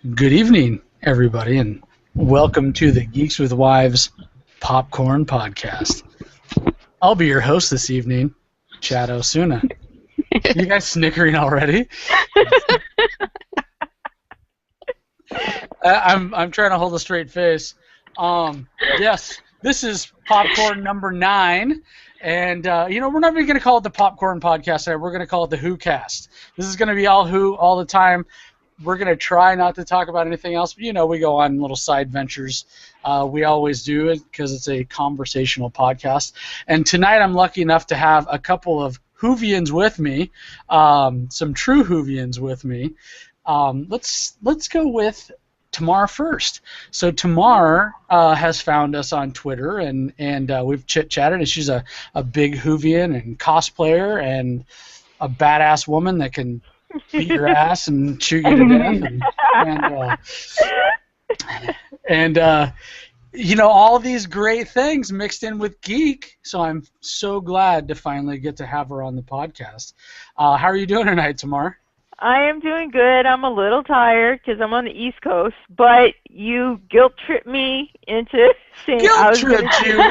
Good evening, everybody, and welcome to the Geeks with Wives Popcorn Podcast. I'll be your host this evening, Chad Osuna. You guys snickering already? I'm trying to hold a straight face. Yes, this is Popcorn number 9. And, we're not even going to call it the Popcorn Podcast. We're going to call it the Who Cast. This is going to be all Who all the time. We're going to try not to talk about anything else. But, we go on little side ventures. We always do it because it's a conversational podcast. And tonight I'm lucky enough to have a couple of Whovians with me, some true Whovians with me. Let's go with Tamar first. So Tamar has found us on Twitter, and we've chit-chatted, and she's a big Whovian and cosplayer and a badass woman that can beat your ass and shoot you to death. All these great things mixed in with geek. So I'm so glad to finally get to have her on the podcast. How are you doing tonight, Tamar? I am doing good. I'm a little tired because I'm on the East Coast, but you guilt-tripped me into saying I was going to... Guilt-tripped you?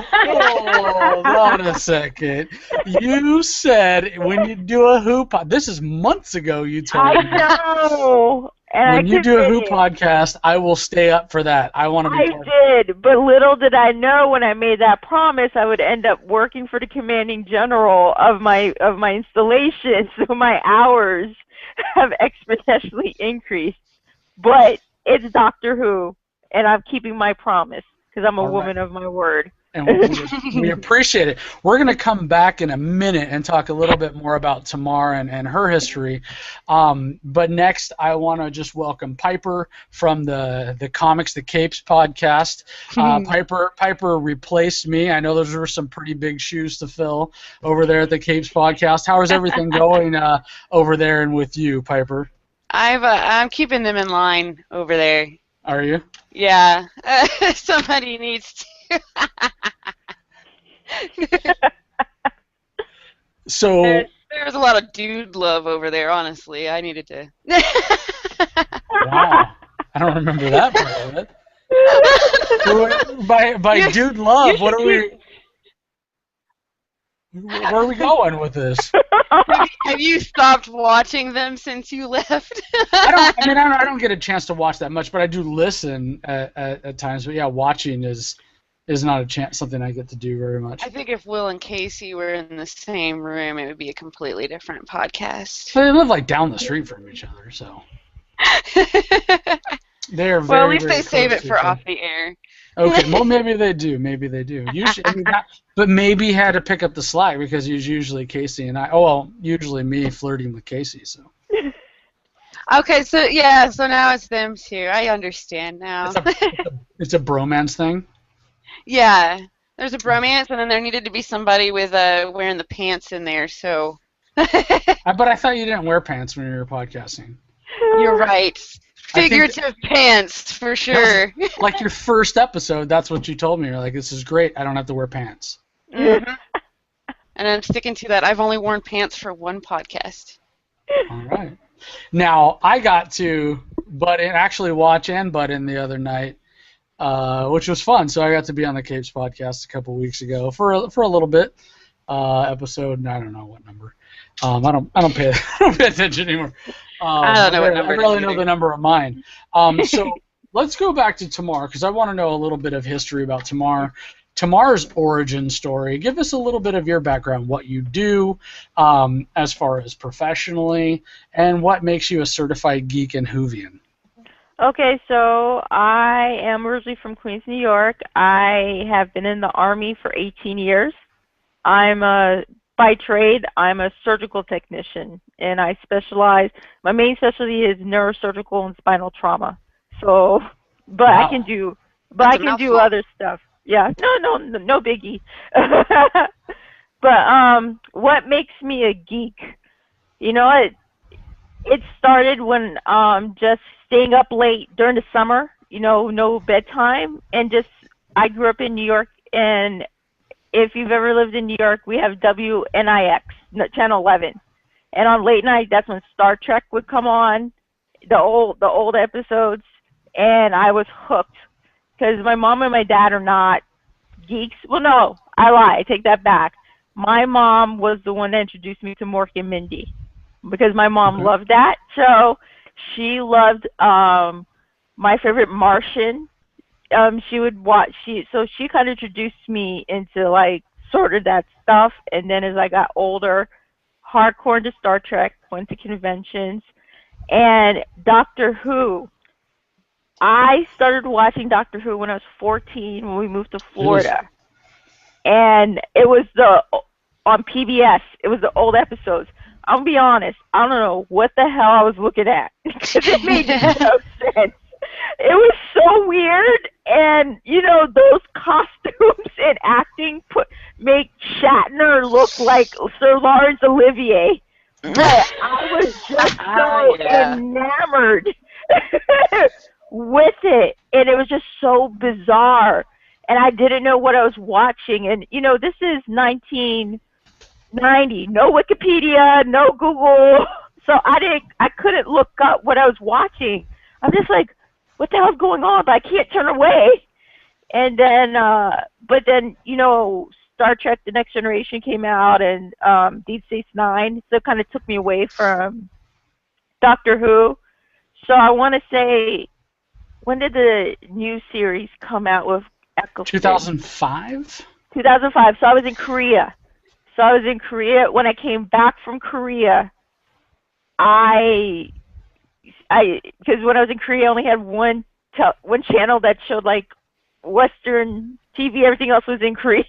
Hold on a second. You said when you do a Who podcast... This is months ago you told me. I know. And when you do a Who podcast, I will stay up for that. I want to be part of it. I did, but little did I know when I made that promise I would end up working for the commanding general of my installation, so my hours have exponentially increased. But it's Doctor Who, and I'm keeping my promise because I'm a woman of my word. And we appreciate it. We're going to come back in a minute and talk a little bit more about Tamar and her history. But next, I want to just welcome Piper from the Comics the Capes podcast. Piper replaced me. I know those were some pretty big shoes to fill over there at the Capes podcast. How is everything going over there and with you, Piper? I'm keeping them in line over there. Are you? Yeah. Somebody needs to. So there was a lot of dude love over there, honestly. I needed to. Wow. I don't remember that part of it. By dude love, what are we... Where are we going with this? Have you stopped watching them since you left? I don't get a chance to watch that much, but I do listen at times. But yeah, watching is not something I get to do very much. I think if Will and Casey were in the same room, it would be a completely different podcast. But they live like down the street from each other, so they're very. Well, at least they save it for off the air. Okay, well maybe they do. Usually, but maybe had to pick up the slack because it was usually Casey and I. Oh well, usually me flirting with Casey. So. Okay, so now it's them too. I understand now. It's a bromance thing. Yeah, there's a bromance, and then there needed to be somebody with wearing the pants in there. So. But I thought you didn't wear pants when you were podcasting. You're right. Figurative pants, for sure. Like your first episode, that's what you told me. You're like, this is great. I don't have to wear pants. Mm-hmm. And I'm sticking to that. I've only worn pants for one podcast. All right. Now, I got to actually watch and butt in the other night, which was fun. So I got to be on the Capes podcast a couple weeks ago for a little bit. Episode, I don't know what number. I don't pay attention anymore. I don't know what number. I really know the number of mine. So let's go back to Tamar because I want to know a little bit of history about Tamar. Tamar's origin story. Give us a little bit of your background, what you do as far as professionally, and what makes you a certified geek and Whovian. Okay, so I am originally from Queens, New York. I have been in the Army for 18 years. By trade, I'm a surgical technician, and I specialize. My main specialty is neurosurgical and spinal trauma. So, but wow. I can do other stuff. Yeah, no biggie. But what makes me a geek? You know, it started when just staying up late during the summer. You know, no bedtime, and I grew up in New York, and if you've ever lived in New York, we have WNIX, Channel 11. And on late night, that's when Star Trek would come on, the old episodes. and I was hooked because my mom and my dad are not geeks. Well, no, I lie. I take that back. My mom was the one that introduced me to Mork and Mindy because my mom loved that. So she loved my favorite Martian. She would watch. So she kind of introduced me into like sort of that stuff. And then as I got older, hardcore into Star Trek, went to conventions, and Doctor Who. I started watching Doctor Who when I was 14 when we moved to Florida. And it was on PBS. It was the old episodes. I'll be honest. I don't know what the hell I was looking at because it made no sense. It was so weird, and you know those costumes and acting make Shatner look like Sir Laurence Olivier. But I was just so enamored with it, and it was just so bizarre. And I didn't know what I was watching. And, you know, this is 1990. No Wikipedia, no Google. So I couldn't look up what I was watching. I'm just like, what the hell's going on? But I can't turn away. And then, but then, you know, Star Trek The Next Generation came out and Deep Space Nine. So it kind of took me away from Doctor Who. So I want to say, when did the new series come out with Eccleston? 2005? 2005. So I was in Korea. When I came back from Korea, because when I was in Korea, I only had one channel that showed like Western TV. Everything else was in Korean.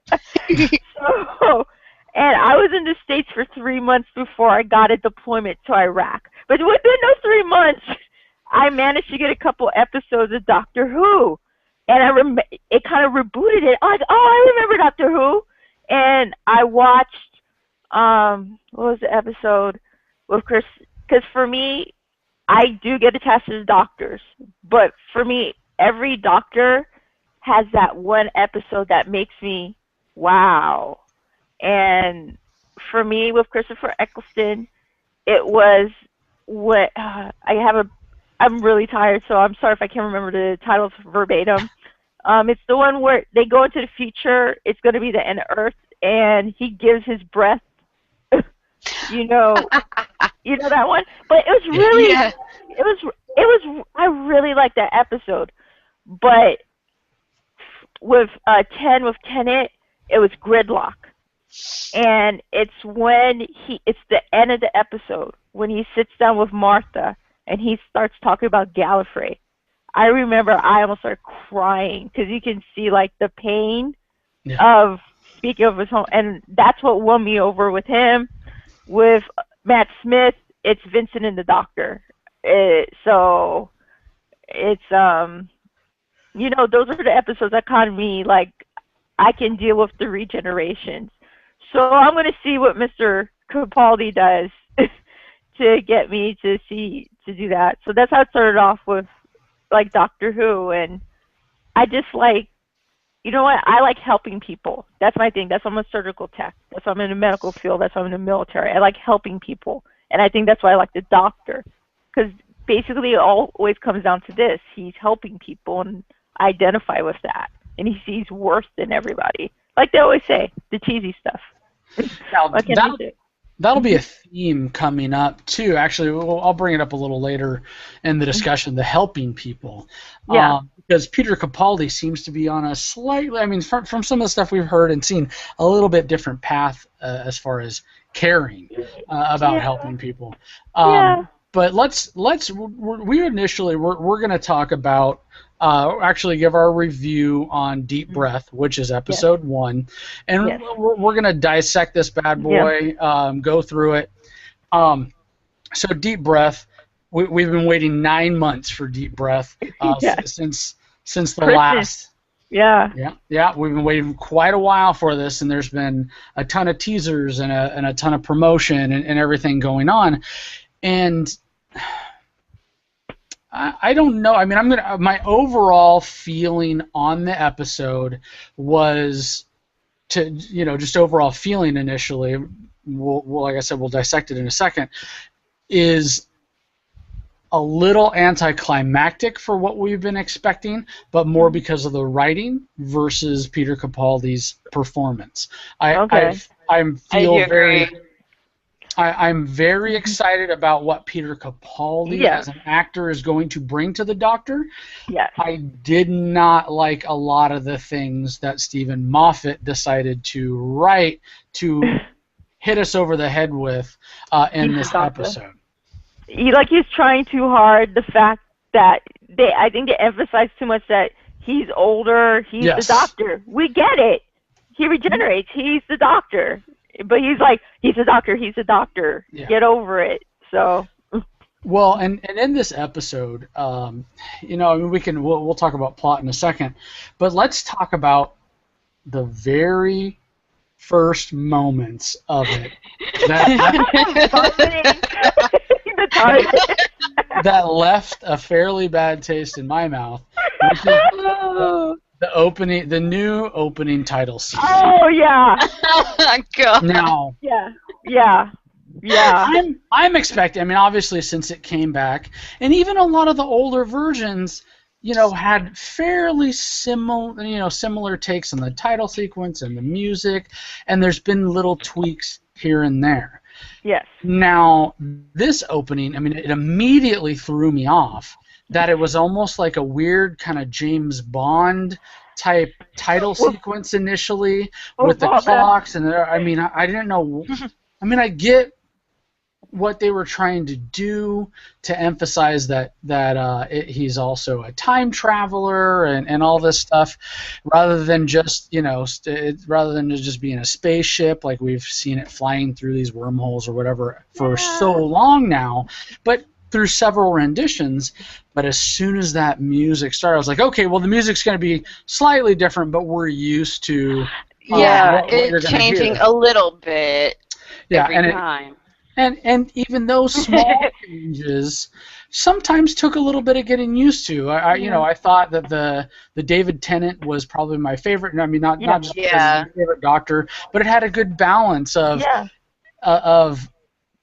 So, and I was in the States for 3 months before I got a deployment to Iraq. But within those 3 months, I managed to get a couple episodes of Doctor Who. And it kind of rebooted it. I was like, oh, I remember Doctor Who. And I watched, what was the episode with Chris? Because for me, I do get attached to the doctors. But for me, every doctor has that one episode that makes me, wow. And for me, with Christopher Eccleston, it was what I'm really tired, so I'm sorry if I can't remember the titles verbatim. It's the one where they go into the future. It's going to be the end of Earth, and he gives his breath. you know that one. But it was really, it was. I really liked that episode. But with Tenet, it was Gridlock, and it's the end of the episode when he sits down with Martha. And he starts talking about Gallifrey. I remember I almost started crying because you can see like the pain of speaking of his home, and that's what won me over with him. With Matt Smith, it's Vincent and the Doctor. So it's you know, those are the episodes that kind of me like I can deal with the regenerations. So I'm gonna see what Mr. Capaldi does to get me to do that. So that's how it started off with like Doctor Who, and I just like, you know what, I like helping people. That's my thing. That's why I'm a surgical tech. That's why I'm in the medical field. That's why I'm in the military. I like helping people, and I think that's why I like the doctor, because basically it always comes down to this. He's helping people, and I identify with that, and he sees worse than everybody. Like they always say, the cheesy stuff. That'll be a theme coming up too. Actually, I'll bring it up a little later in the discussion. The helping people, because Peter Capaldi seems to be on a slightly, I mean, from some of the stuff we've heard and seen, a little bit different path as far as caring about helping people. But we're going to talk about. Actually give our review on Deep Breath, which is episode 1, and we're going to dissect this bad boy, go through it. So Deep Breath, we've been waiting 9 months for Deep Breath since the Christmas. Last. Yeah, we've been waiting quite a while for this, and there's been a ton of teasers and a ton of promotion and everything going on, and I don't know. I mean, my overall feeling on the episode was just overall feeling initially. We'll like I said, we'll dissect it in a second. Is a little anticlimactic for what we've been expecting, but more because of the writing versus Peter Capaldi's performance. I'm very excited about what Peter Capaldi as an actor is going to bring to the Doctor. Yes. I did not like a lot of the things that Stephen Moffat decided to write to hit us over the head with in this episode. He's trying too hard. The fact that I think they emphasize too much that he's older, he's the Doctor. We get it. He regenerates. He's the Doctor. But he's like, he's a doctor. He's a doctor. Yeah. Get over it. So. Well, and in this episode, we'll talk about plot in a second, but let's talk about the very first moments of it that left a fairly bad taste in my mouth. The new opening title scene. Oh yeah. God. Now. Yeah. I'm expecting. I mean, obviously, since it came back, and even a lot of the older versions, had fairly similar takes on the title sequence and the music, and there's been little tweaks here and there. Yes. Now, this opening, I mean, it immediately threw me off. That it was almost like a weird kind of James Bond type title sequence initially with the clocks, and I didn't know. I mean, I get what they were trying to do to emphasize that he's also a time traveler and all this stuff, rather than just just being a spaceship like we've seen it flying through these wormholes or whatever for so long now, but through several renditions. But as soon as that music started, I was like, okay, well, the music's going to be slightly different, but we're used to it's changing a little bit every time. And even those small changes sometimes took a little bit of getting used to. I thought that the David Tennant was probably my favorite. I mean, not just because he's my favorite Doctor, but it had a good balance of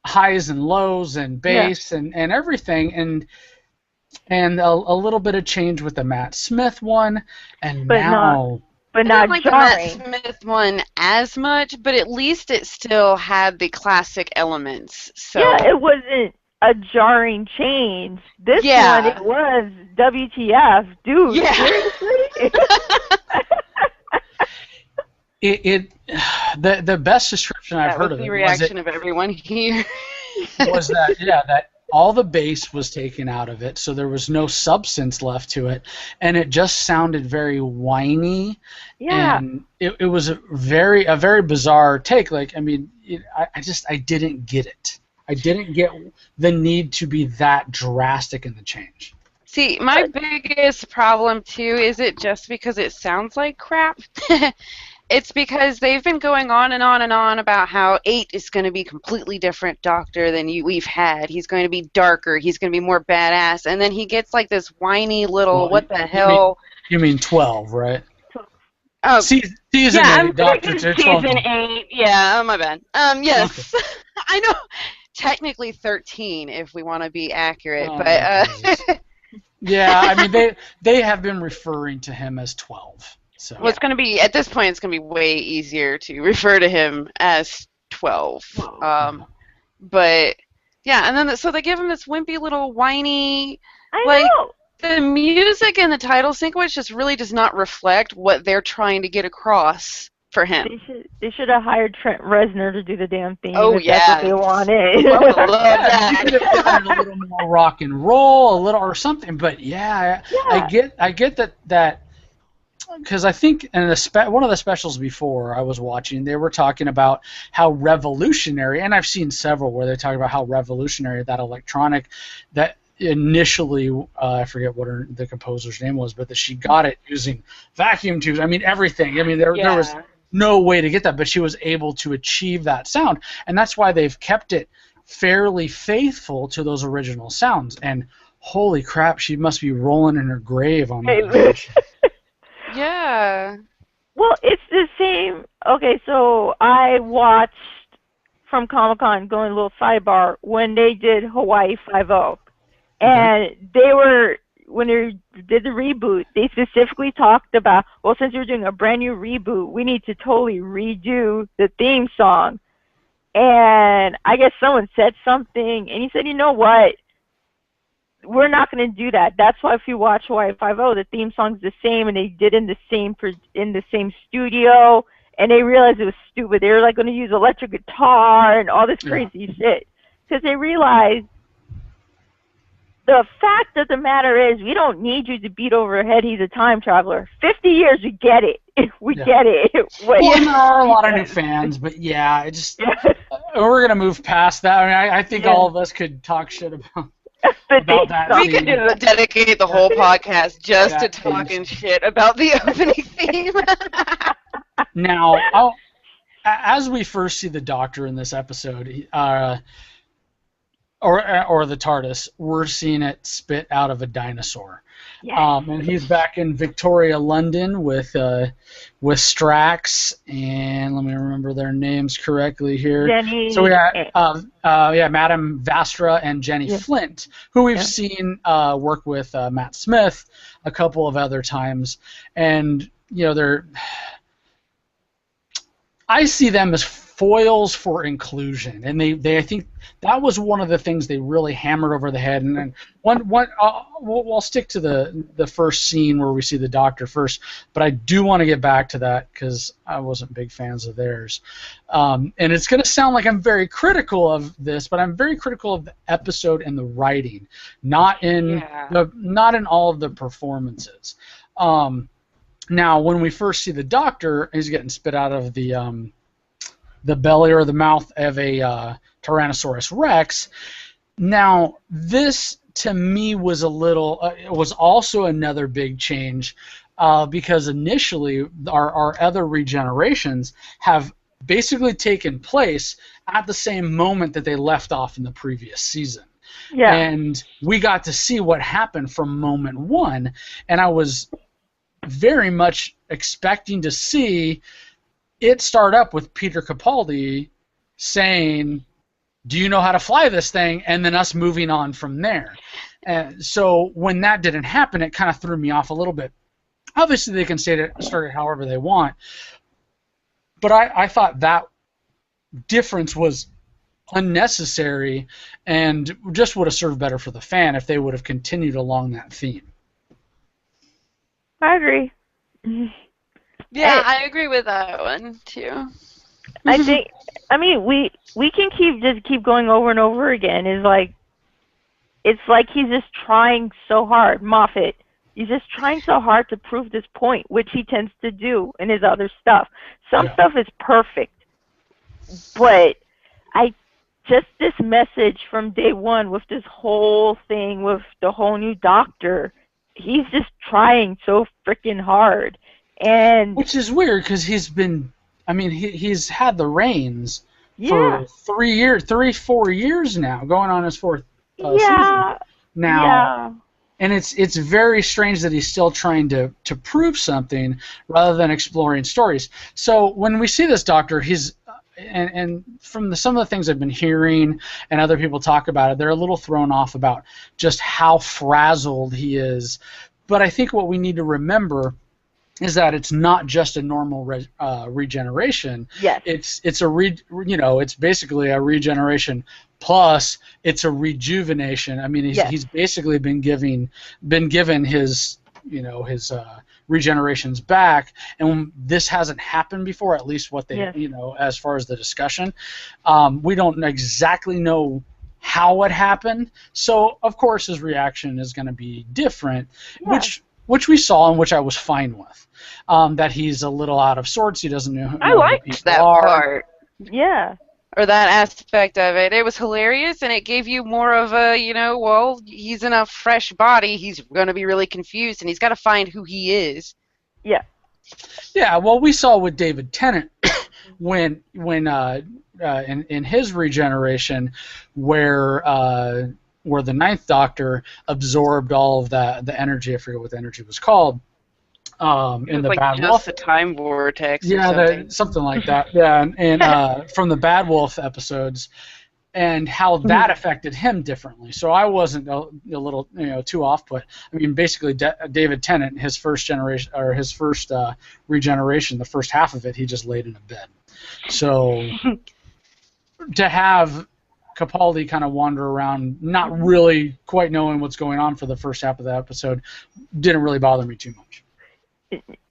highs and lows and bass and everything, and a little bit of change with the Matt Smith one, but not like jarring. The Matt Smith one as much, but at least it still had the classic elements. So it wasn't a jarring change. This one, it was WTF, dude. Yeah. Seriously? The best description I've heard of it was the reaction of everyone here. Was that all the bass was taken out of it, so there was no substance left to it, and it just sounded very whiny. Yeah. And it was a very bizarre take. Like, I mean, I didn't get it. I didn't get the need to be that drastic in the change. See, my biggest problem too is it just because it sounds like crap. It's because they've been going on and on and on about how 8 is going to be completely different Doctor than we've had. He's going to be darker. He's going to be more badass. And then he gets like this whiny little, what the hell. You mean 12, right? Oh, season 8, Doctor. Season 8. Yeah, my bad. Yes. Okay. I know. Technically 13 if we want to be accurate, but yeah, I mean they have been referring to him as 12. So. Well, it's going to be, at this point, it's going to be way easier to refer to him as 12. But, yeah, and then, so they give him this wimpy little whiny, the music in the title sequence just really does not reflect what they're trying to get across for him. They should have hired Trent Reznor to do the damn thing. Oh, That's what they wanted. I would love that. You could have done a little more rock and roll, a little, or something, but I get that because I think in one of the specials before I was watching, they were talking about how revolutionary, and I've seen several where they talk about how revolutionary that electronic, that initially, I forget what the composer's name was, but that she got it using vacuum tubes. I mean, everything. I mean, there was no way to get that, but she was able to achieve that sound, and that's why they've kept it fairly faithful to those original sounds. And holy crap, she must be rolling in her grave on that. Yeah. Well, it's the same. Okay, so I watched from Comic-Con, going a little sidebar, when they did Hawaii Five-0. And they were, when they did the reboot, they specifically talked about, well, since you're doing a brand new reboot, we need to totally redo the theme song. And I guess someone said something, and he said, you know what? We're not going to do that. That's why if you watch Hawaii Five-0, the theme song's the same, and they did in the same studio, and they realized it was stupid. They were like going to use electric guitar and all this crazy shit because they realized the fact of the matter is we don't need you to beat over her head. He's a time traveler. 50 years, we get it. We get it. Well, and there are a lot of new fans, but yeah, it just we're gonna move past that. I mean, I think all of us could talk shit about that. We could dedicate the whole podcast just to talking shit about the opening theme. Now, as we first see the Doctor in this episode, or the TARDIS, we're seeing it spit out of a dinosaur. Yes. And he's back in Victoria, London with Strax and let me remember their names correctly here. Jenny. So we got Madame Vastra and Jenny Flint, who we've seen work with Matt Smith a couple of other times, and I see them as foils for inclusion, and they I think that was one of the things they really hammered over the head. And then we'll stick to the first scene where we see the Doctor first, but I do want to get back to that because I wasn't big fans of theirs. And it's going to sound like I'm very critical of this, but I'm very critical of the episode and the writing, not in all of the performances. Now, when we first see the Doctor, he's getting spit out of the belly or the mouth of a Tyrannosaurus Rex. Now, this to me was was also another big change because initially our other regenerations have basically taken place at the same moment that they left off in the previous season. Yeah. And we got to see what happened from moment one, and I was very much expecting to see it start up with Peter Capaldi saying, "Do you know how to fly this thing?" and then us moving on from there. And so when that didn't happen, it kind of threw me off a little bit. Obviously, they can start it however they want, but I thought that difference was unnecessary and just would have served better for the fan if they would have continued along that theme. I agree. Yeah, I agree with that one too. I think, we can keep going over and over again. It's like he's just trying so hard. Moffat, he's just trying so hard to prove this point, which he tends to do in his other stuff. Some stuff is perfect, but this message from day one with this whole thing with the whole new Doctor, he's just trying so freaking hard. And which is weird because he's had the reins for 4 years now, going on his fourth season now. Yeah. And it's very strange that he's still trying to prove something rather than exploring stories. So when we see this Doctor, he's and from some of the things I've been hearing and other people talk about it, they're a little thrown off about just how frazzled he is. But I think what we need to remember is that it's not just a normal regeneration. Yes. It's it's basically a regeneration plus it's a rejuvenation. I mean, he's basically been given his regenerations back, and this hasn't happened before. At least what they as far as the discussion, we don't exactly know how it happened. So of course his reaction is going to be different, which we saw and which I was fine with. That he's a little out of sorts. He doesn't know. I liked that part. Yeah. Or that aspect of it. It was hilarious, and it gave you more of a, he's in a fresh body. He's going to be really confused, and he's got to find who he is. Yeah. Yeah. Well, we saw with David Tennant when in his regeneration, where the Ninth Doctor absorbed all of the energy. I forget what the energy was called. In the Bad Wolf, the time vortex. Yeah, something like that. Yeah, and from the Bad Wolf episodes, and how that affected him differently. So I wasn't a little too off put. I mean, basically David Tennant, his first generation or his first regeneration, the first half of it, he just laid in a bed. So to have Capaldi kind of wander around, not really quite knowing what's going on for the first half of the episode, didn't really bother me too much.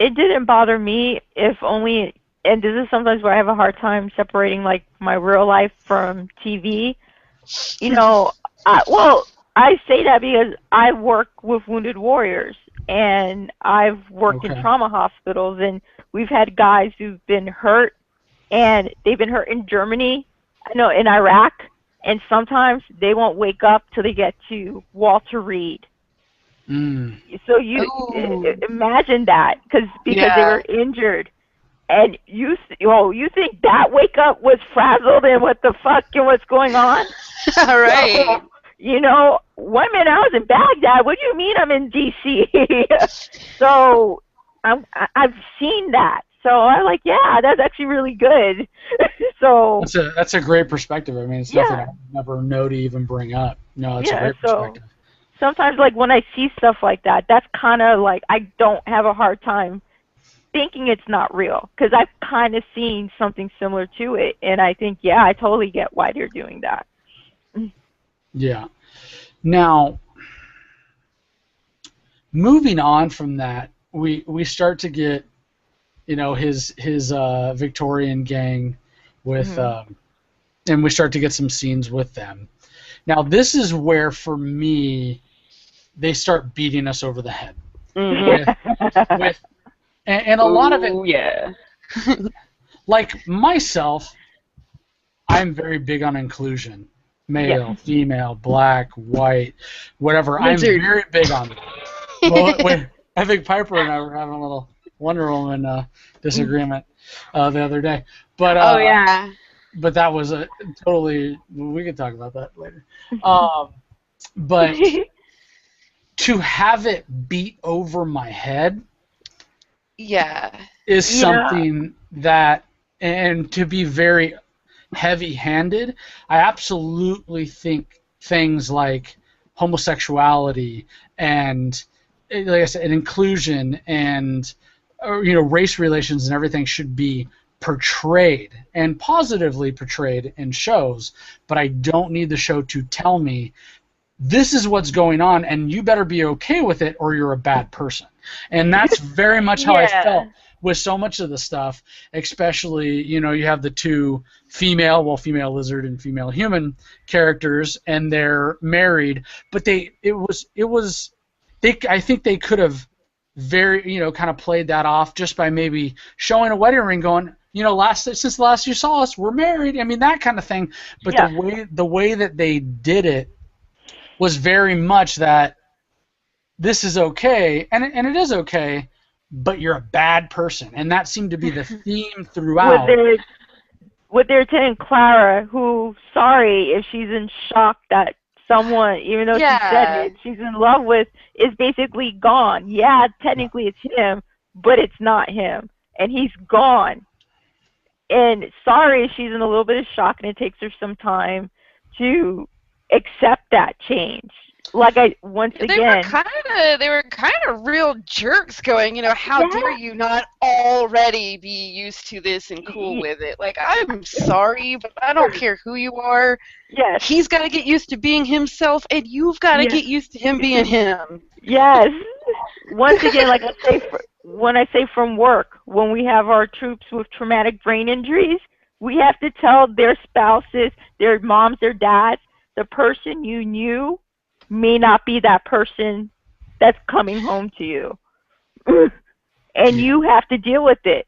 It didn't bother me, if only, and this is sometimes where I have a hard time separating like my real life from TV. I say that because I work with wounded warriors, and I've worked in trauma hospitals, and we've had guys who've been hurt, and they've been hurt in Germany, in Iraq, and sometimes they won't wake up till they get to Walter Reed. So you imagine that, because they were injured, and you think that wake up was frazzled and what the fuck and what's going on? Right. So, 1 minute I was in Baghdad. What do you mean I'm in D.C.? So I've seen that. So I'm like, yeah, that's actually really good. So that's a great perspective. I mean, it's nothing I never know to even bring up. No, it's a great perspective. Sometimes, like, when I see stuff like that, that's kind of like I don't have a hard time thinking it's not real, because I've kind of seen something similar to it, and I think, I totally get why they're doing that. Yeah. Now, moving on from that, we start to get, his Victorian gang with, and we start to get some scenes with them. Now, this is where, for me, they start beating us over the head. With and a lot of it, like myself, I'm very big on inclusion. Male, female, black, white, whatever. I'm very big on that. Well, I think Piper and I were having a little Wonder Woman disagreement the other day. But but that was a totally. We could talk about that later. But to have it beat over my head, is something that, and to be very heavy-handed, I absolutely think things like homosexuality and, like I said, inclusion and race relations and everything should be portrayed and positively portrayed in shows, but I don't need the show to tell me this is what's going on and you better be okay with it or you're a bad person. And that's very much how I felt with so much of the stuff, especially, you have the two female lizard and female human characters, and they're married, but I think they could have very, kind of played that off just by maybe showing a wedding ring going, since the last you saw us, we're married. I mean, that kind of thing. But the way that they did it was very much that this is okay, and it is okay, but you're a bad person, and that seemed to be the theme throughout. With their telling Clara, who, sorry if she's in shock that someone, even though she said it, she's in love with, is basically gone. Yeah, technically it's him, but it's not him, and he's gone. And sorry if she's in a little bit of shock, and it takes her some time to accept that change. Like they were kind of real jerks going, how dare you not already be used to this and cool with it? Like, I'm sorry, but I don't care who you are. Yes. He's got to get used to being himself, and you've got to get used to him being him. Yes. Once again, like when I say from work, when we have our troops with traumatic brain injuries, we have to tell their spouses, their moms, their dads, the person you knew may not be that person that's coming home to you. And you have to deal with it.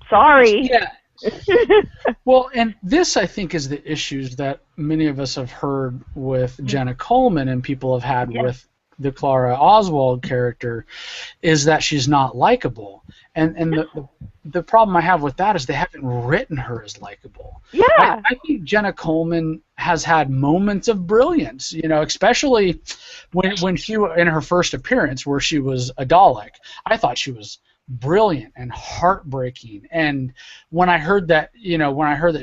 Sorry. Yeah. Well, and this, I think, is the issues that many of us have heard with Jenna Coleman and people have had with the Clara Oswald character, is that she's not likable. And the problem I have with that is they haven't written her as likable. Yeah. I think Jenna Coleman has had moments of brilliance, especially when she, in her first appearance where she was a Dalek. I thought she was brilliant and heartbreaking. And when I heard that,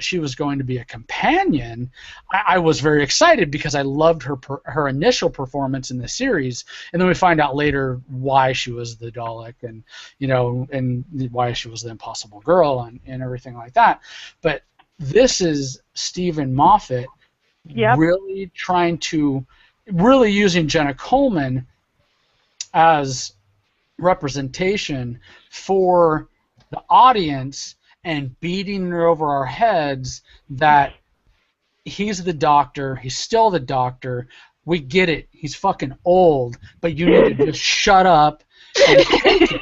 she was going to be a companion, I was very excited because I loved her initial performance in the series, and then we find out later why she was the Dalek, and and why she was the Impossible Girl, and everything like that. But this is Stephen Moffat really using Jenna Coleman as representation for the audience and beating her over our heads that he's the Doctor, he's still the Doctor, we get it, he's fucking old, but you need to just shut up and take it.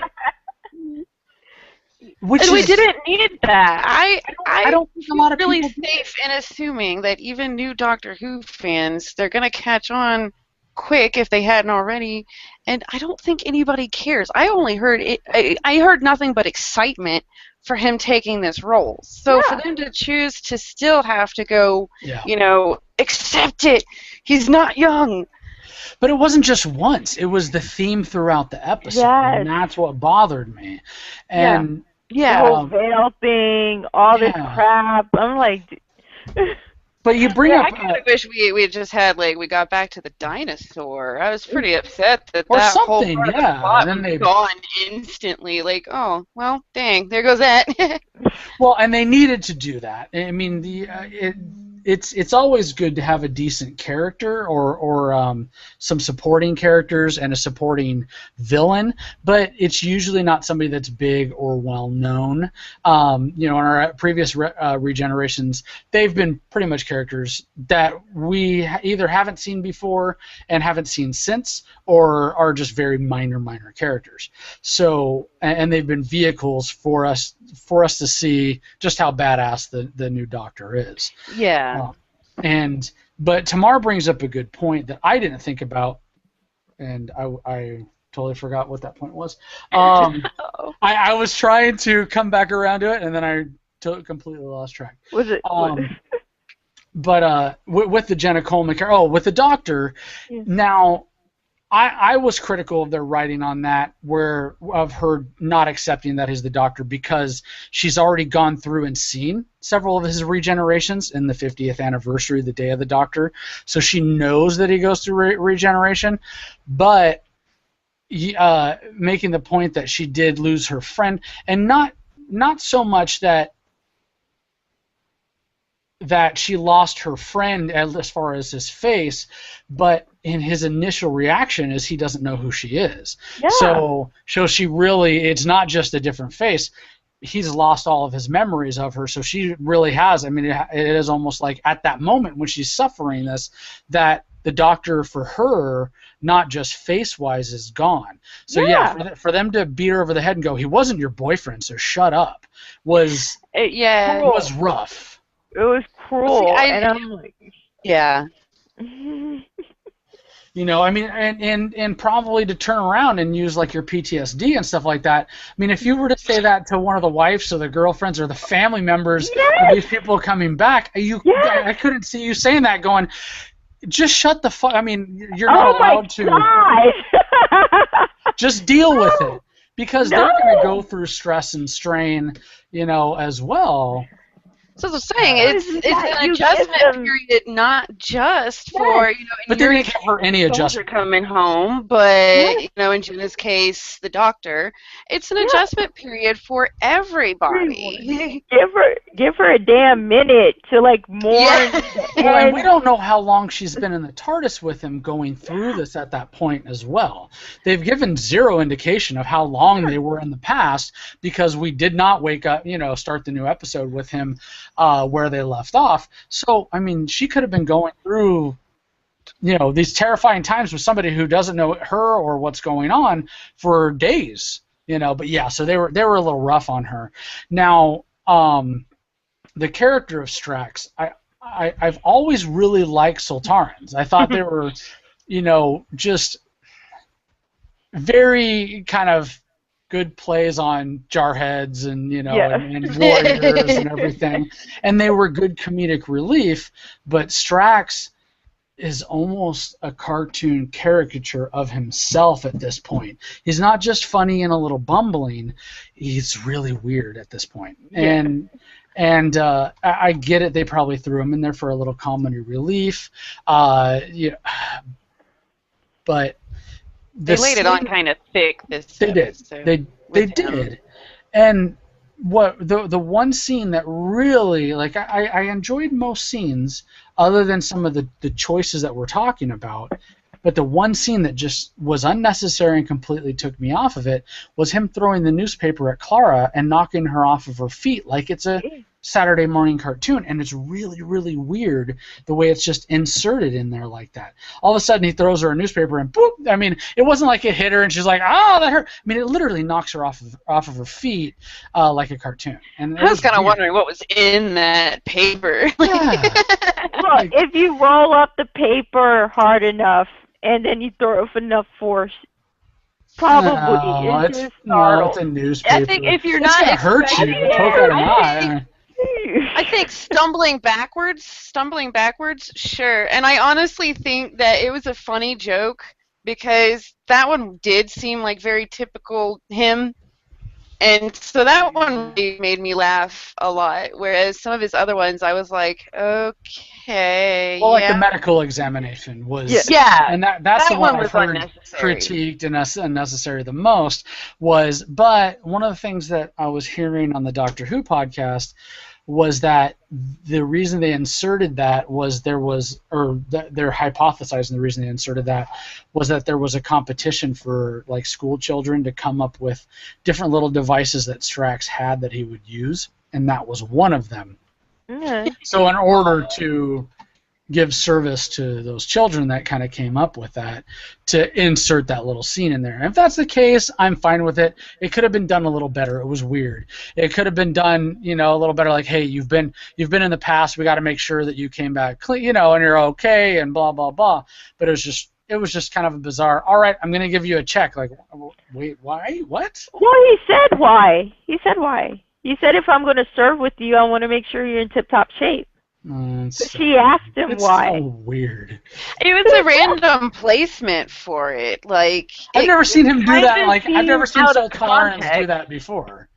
We didn't need that. I don't think a lot of really people safe in assuming that even new Doctor Who fans, they're going to catch on quick if they hadn't already, and I don't think anybody cares. I only heard I heard nothing but excitement for him taking this role. So for them to choose to still have to go, accept it. He's not young. But it wasn't just once. It was the theme throughout the episode, and that's what bothered me. And the whole veil thing, all this crap. I'm like. But you bring up. I kind of wish we just had we got back to the dinosaur. I was pretty upset that or that something, whole part of the plot and then was gone instantly. Oh well, dang, there goes that. Well, and they needed to do that. I mean, it's always good to have a decent character or some supporting characters and a supporting villain, but it's usually not somebody that's big or well known. In our previous regenerations, they've been pretty much characters that we either haven't seen before and haven't seen since, or are just very minor characters. So, and they've been vehicles for us to see just how badass the new Doctor is. Yeah. But Tamar brings up a good point that I didn't think about, and I totally forgot what that point was. I was trying to come back around to it, and then I completely lost track. Was it? But with the Jenna Coleman, with the Doctor, now. I was critical of their writing on that, of her not accepting that he's the Doctor, because she's already gone through and seen several of his regenerations in the 50th anniversary, the Day of the Doctor, so she knows that he goes through regeneration, but making the point that she did lose her friend, and not so much that she lost her friend as far as his face, but in his initial reaction is he doesn't know who she is. Yeah. So she really, it's not just a different face. He's lost all of his memories of her, so she really has. I mean, it is almost like at that moment when she's suffering this, that the Doctor for her, not just face-wise, is gone. So for them to beat her over the head and go, he wasn't your boyfriend, so shut up, was rough. It was cruel, and I'm like, yeah. I mean, and probably to turn around and use your PTSD and stuff like that. I mean, if you were to say that to one of the wives or the girlfriends or the family members of these people coming back, I couldn't see you saying that, going, just shut the fuck. I mean, you're not allowed to. Just deal with it, because they're going to go through stress and strain, as well. So as I'm saying, it's an adjustment period, not just for But they didn't give her any adjustment coming home, but in Jenna's case, the Doctor. It's an adjustment period for everybody. Give her a damn minute to mourn. And we don't know how long she's been in the TARDIS with him going through this at that point as well. They've given zero indication of how long they were in the past, because we did not wake up, start the new episode with him where they left off. So, I mean, she could have been going through, these terrifying times with somebody who doesn't know her or what's going on for days, But yeah, so they were a little rough on her. Now, the character of Strax, I've always really liked Sultarans. I thought they were, just very kind of good plays on jarheads and and warriors and everything, and they were good comedic relief. But Strax, is almost a cartoon caricature of himself at this point. He's not just funny and a little bumbling. He's really weird at this point. Yeah. And I get it. They probably threw him in there for a little comedy relief. But they laid it on kind of thick this episode. They did. And what the one scene that really, like, I enjoyed most scenes other than some of the choices that we're talking about, but the one scene that just was unnecessary and completely took me off of it was him throwing the newspaper at Clara and knocking her off of her feet like it's a Saturday morning cartoon, and it's really, really weird the way it's just inserted in there like that. All of a sudden he throws her a newspaper and boop! I mean, it wasn't like it hit her and she's like, "Oh, that hurt." I mean, it literally knocks her off of her feet like a cartoon. And I was kind of wondering what was in that paper. Yeah. Well, if you roll up the paper hard enough and then you throw it with enough force, probably it's a newspaper. I think if you're it's not gonna hurt you to poke out an eye. I think stumbling backwards, sure. And I honestly think that it was a funny joke because that one did seem like very typical him. And so that one really made me laugh a lot, whereas some of his other ones, I was like, okay. Well, like the medical examination was, yeah, and that's the one I heard unnecessary. critiqued and unnecessary the most was. But one of the things that I was hearing on the Doctor Who podcast was that the reason they inserted that was they're hypothesizing the reason they inserted that was that there was a competition for like school children to come up with different little devices that Strax had that he would use, and that was one of them. Mm-hmm. So in order to give service to those children that kind of came up with that, to insert that little scene in there. And if that's the case, I'm fine with it. It could have been done a little better. It was weird. It could have been done, a little better, like, hey, you've been in the past. We got to make sure that you came back clean, and you're okay, and blah blah blah. But it was just kind of a bizarre. All right, I'm gonna give you a check. Like, wait, why? What? Well, he said why. He said if I'm going to serve with you, I want to make sure you're in tip-top shape. She asked him why. So weird. It was a random placement for it. Like, I've never seen him do that. Like, I've never seen Sol Clarence do that before.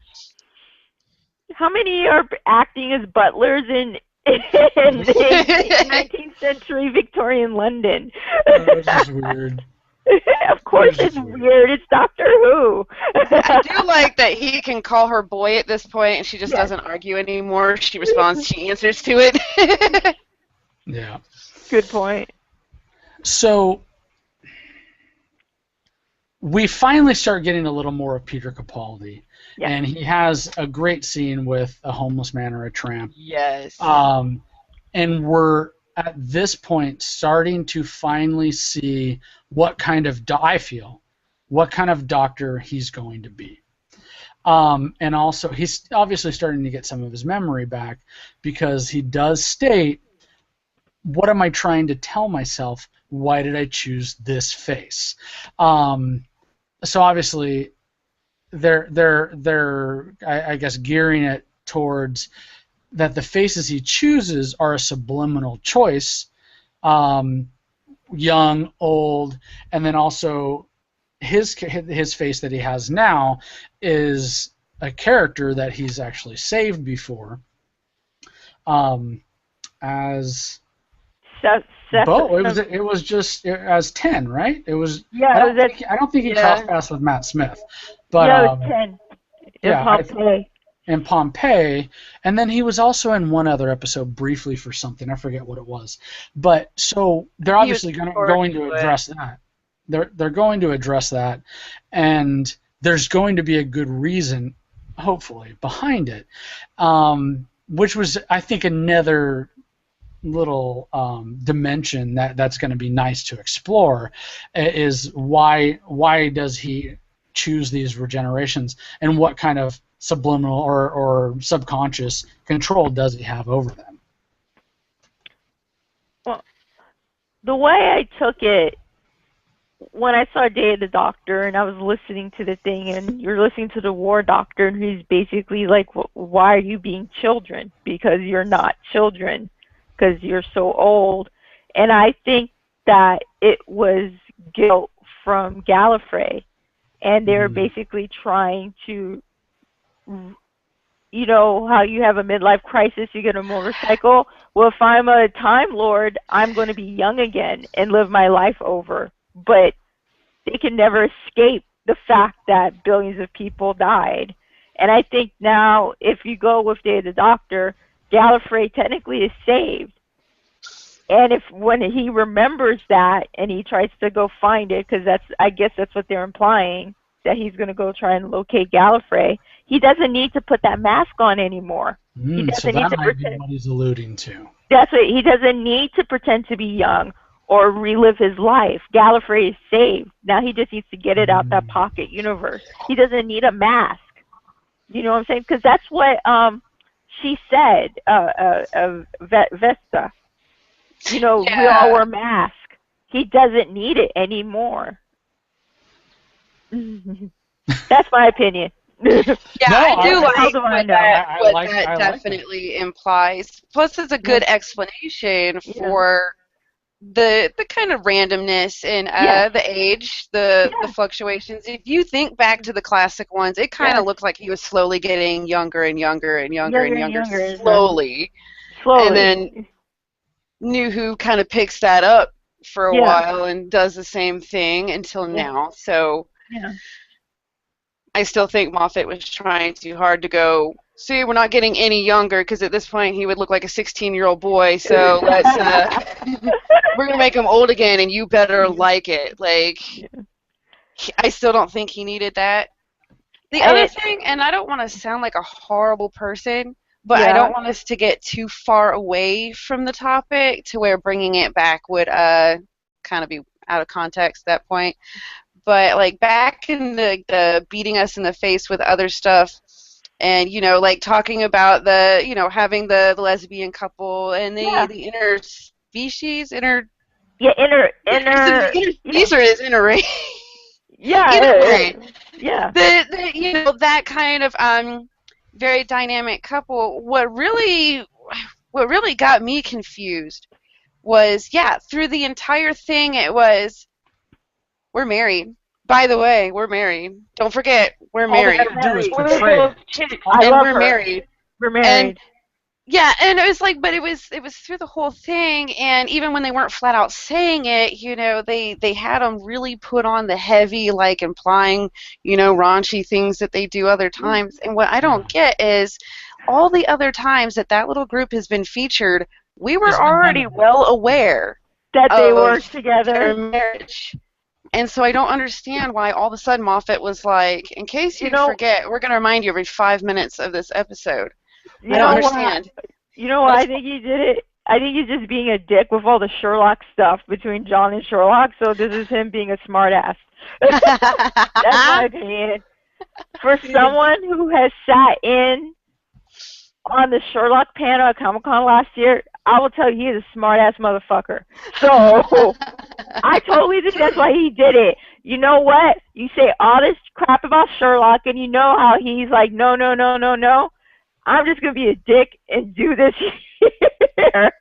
How many are acting as butlers in 19th century Victorian London? It's just weird. Of course it's weird. It's Doctor Who. I do like that he can call her boy at this point, and she just doesn't argue anymore. She responds, she answers to it. Yeah. Good point. So we finally start getting a little more of Peter Capaldi. Yeah. And he has a great scene with a homeless man or a tramp. Yes. And we're at this point starting to finally see what kind of what kind of doctor he's going to be. And also he's obviously starting to get some of his memory back because he does state, what am I trying to tell myself? Why did I choose this face? So obviously they're I guess gearing it towards that the faces he chooses are a subliminal choice, young, old, and then also his face that he has now is a character that he's actually saved before. As it was just as 10, right? It was. Yeah, I don't think he crossed paths with Matt Smith, but no, it was 10. Pompeii. In Pompeii, and then he was also in one other episode briefly for something. I forget what it was. But so they're obviously going to address that. They're going to address that, and there's going to be a good reason, hopefully, behind it, which was, I think, another little dimension that's going to be nice to explore, is why does he choose these regenerations, and what kind of subliminal or subconscious control does he have over them? Well, the way I took it, when I saw Day of the Doctor and I was listening to the thing, and you're listening to the War Doctor, and he's basically like, why are you being children? Because you're not children, because you're so old. And I think that it was guilt from Gallifrey, and they're basically trying to, you know, how you have a midlife crisis, you get a motorcycle. Well, if I'm a Time Lord, I'm going to be young again and live my life over. But they can never escape the fact that billions of people died. And I think now, if you go with Day of the Doctor, Gallifrey technically is saved. And if when he remembers that and he tries to go find it, because I guess that's what they're implying, that he's going to go try and locate Gallifrey, he doesn't need to put that mask on anymore. He doesn't So need that to might be pretend. what he's alluding to. That's what he doesn't need to pretend to be young or relive his life. Gallifrey is saved. Now he just needs to get it out that pocket universe. He doesn't need a mask. You know what I'm saying? Because that's what she said, Vesta. You know, we all wear masks. He doesn't need it anymore. That's my opinion. Yeah, No, I do like How do I what know? that definitely implies. Plus, it's a good explanation for the kind of randomness in the age, the fluctuations. If you think back to the classic ones, it kind of looks like he was slowly getting younger and younger and younger and younger, slowly. And then New Who kind of picks that up for a while and does the same thing until now. So I still think Moffat was trying too hard to go, see, we're not getting any younger, because at this point he would look like a 16-year-old boy, so let's we're going to make him old again, and you better like it. Like, I still don't think he needed that. The other thing, and I don't want to sound like a horrible person, but I don't want us to get too far away from the topic to where bringing it back would kind of be out of context at that point. But, like, back in the beating us in the face with other stuff, and, you know, like, talking about the, you know, having the lesbian couple and the interspecies, interspecies or is interrace? Either way. The you know, that kind of very dynamic couple, what really got me confused was, through the entire thing it was, we're married. By the way, we're married. Don't forget, we're married. All they had to do was portray it. And we're married. We're married. And it was like, but it was through the whole thing, and even when they weren't flat out saying it, you know, they had them really put on the heavy, like, implying, you know, raunchy things that they do other times. And what I don't get is all the other times that little group has been featured, we were already well aware that they worked together. Their marriage. And so I don't understand why all of a sudden Moffat was like, in case you forget, we're going to remind you every 5 minutes of this episode. I don't understand. You know why I think he did it? I think he's just being a dick with all the Sherlock stuff between John and Sherlock, so this is him being a smartass. That's my opinion. For someone who has sat in on the Sherlock panel at Comic-Con last year, I will tell you, he's a smart-ass motherfucker. So, I totally think that's why he did it. You know what? You say all this crap about Sherlock, and you know how he's like, no. I'm just going to be a dick and do this here.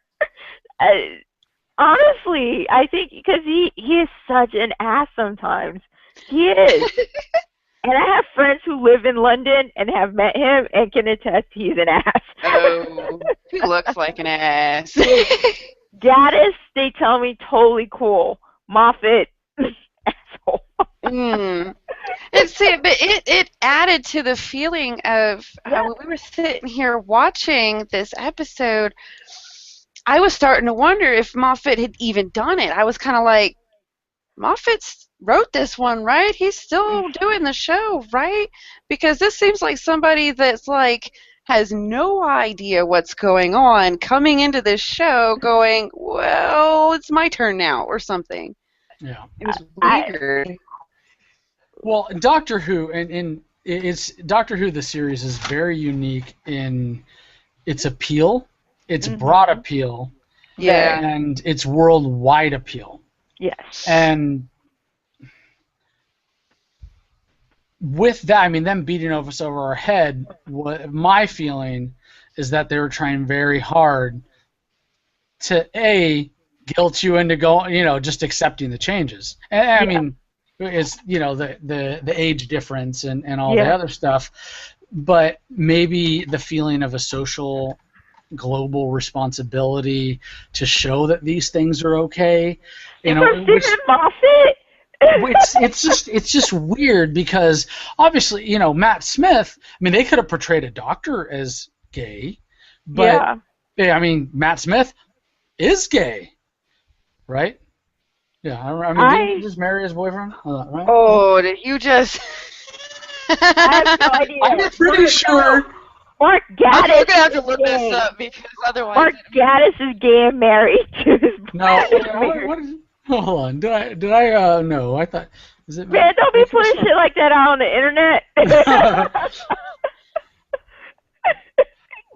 Honestly, I think because he is such an ass sometimes. He is. And I have friends who live in London and have met him and can attest he's an ass. Oh, he looks like an ass. Gaddis, they tell me, totally cool. Moffat, asshole. It added to the feeling of when we were sitting here watching this episode, I was starting to wonder if Moffat had even done it. I was kind of like, Moffat wrote this one, right? He's still doing the show, right? Because this seems like somebody that's like has no idea what's going on coming into this show going, well, it's my turn now or something. Yeah. It was weird. Well, Doctor Who, and it's Doctor Who, the series is very unique in its appeal, its broad appeal, and its worldwide appeal. Yes. And with that, I mean, them beating us over our head, my feeling is that they were trying very hard to, A, guilt you into going, just accepting the changes. And I mean, it's the age difference and all the other stuff, but maybe the feeling of a social global responsibility to show that these things are okay. It's just weird because obviously, Matt Smith, I mean, they could have portrayed a doctor as gay, but I mean, Matt Smith is gay, right? Yeah, I mean, didn't he just marry his boyfriend? Right? Oh, did you just? I have no idea. I'm pretty sure. Mark Gaddis. I'm gonna have to look this up because otherwise. Mark Gaddis is gay and married to his what is? Hold on. Did I? No, I thought. Is it? Man, don't be putting shit like that out on the internet.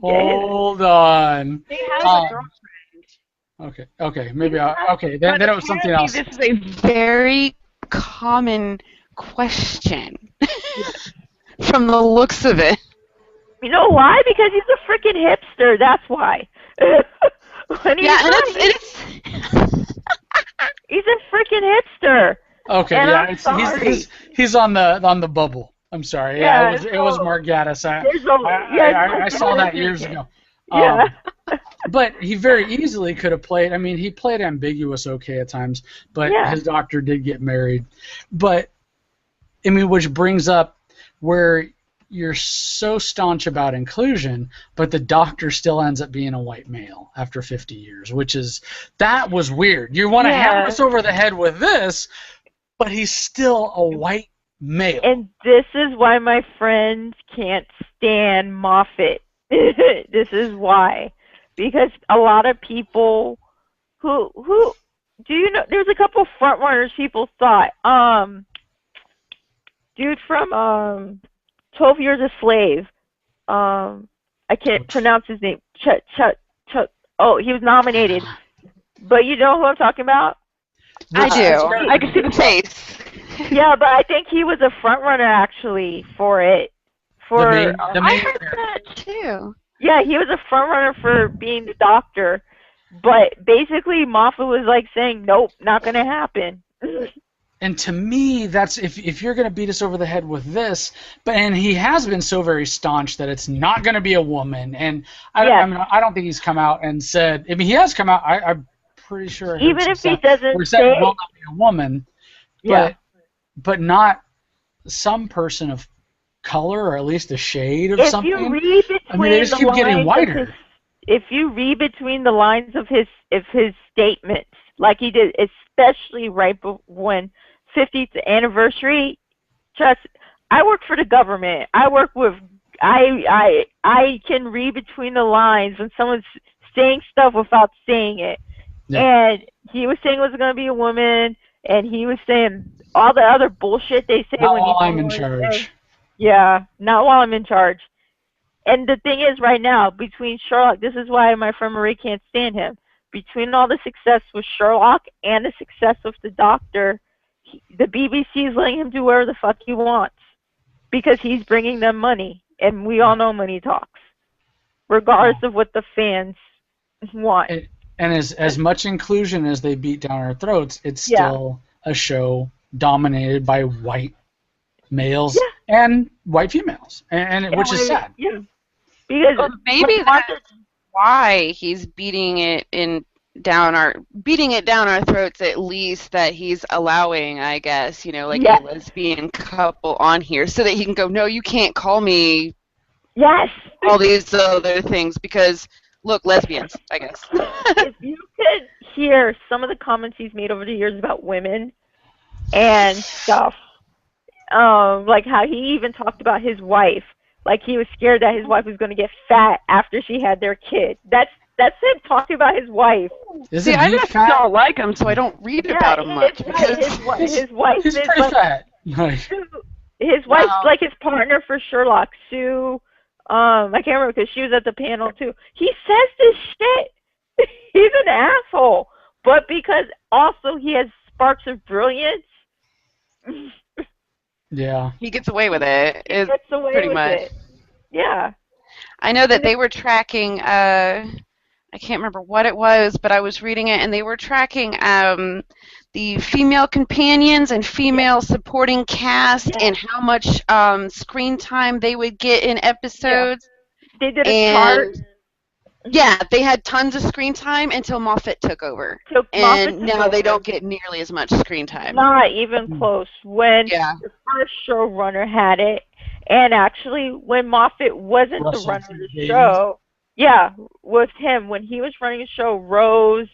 Hold on. He has a girlfriend. Okay. Maybe okay. Then it was something else. This is a very common question from the looks of it. You know why? Because he's a freaking hipster. That's why. He's a freaking hipster. Okay, and he's on the bubble. I'm sorry. Yeah, it was Mark Gaddis. I saw that years ago. Yeah. But he very easily could have played. I mean, he played ambiguous okay at times, but his doctor did get married. But I mean, which brings up where you're so staunch about inclusion, but the doctor still ends up being a white male after 50 years, that was weird. You want to hammer us over the head with this, but he's still a white male. And this is why my friends can't stand Moffat. This is why. Because a lot of people who do you know, there's a couple frontrunners people thought, dude from 12 Years a Slave. I can't pronounce his name. Chuck. Oh, he was nominated. But you know who I'm talking about? I do. I can see the face. Yeah, but I think he was a front runner actually for it. I heard that too. Yeah, he was a front runner for being the doctor. But basically, Moffat was like saying, nope, not going to happen. And to me, that's if you're going to beat us over the head with this, and he has been so very staunch that it's not going to be a woman, and I don't think he's come out and said. I mean, he has come out. I'm pretty sure. Even if he doesn't say it will not be a woman, but not some person of color, or at least a shade of something. If you read between they just keep getting whiter. If you read between the lines of his statements, like he did, especially right when 50th anniversary. I work for the government. I can read between the lines when someone's saying stuff without saying it. Yeah. And he was saying it was going to be a woman, and he was saying all the other bullshit they say not while I'm in charge. Yeah, not while I'm in charge. And the thing is, right now, between Sherlock, this is why my friend Marie can't stand him. Between all the success with Sherlock and the success of the Doctor, the BBC is letting him do whatever the fuck he wants because he's bringing them money, and we all know money talks, regardless of what the fans want. And as much inclusion as they beat down our throats, it's still a show dominated by white males and white females, which is sad. Yeah, because maybe that's why he's beating it down our throats, at least, that he's allowing, I guess, a lesbian couple on here so that he can go, no, you can't call me all these other things because, look, lesbians, I guess. If you could hear some of the comments he's made over the years about women and stuff, like how he even talked about his wife, like he was scared that his wife was going to get fat after she had their kid. That's him talking about his wife. See, I just don't like him, so I don't read about him much. His wife is pretty fat. His wife's like his partner for Sherlock, Sue. I can't remember because she was at the panel too. He says this shit. He's an asshole, but because also he has sparks of brilliance. Yeah. He gets away with it. He gets away pretty with much. It. Yeah. I know that they were tracking I can't remember what it was, but I was reading it, and they were tracking the female companions and female supporting cast and how much screen time they would get in episodes. They did a chart. Yeah, they had tons of screen time until Moffat took over. And now they don't get nearly as much screen time. Not even close. When the first showrunner had it, and actually when Moffat wasn't the runner of the show, with him, when he was running the show, Rose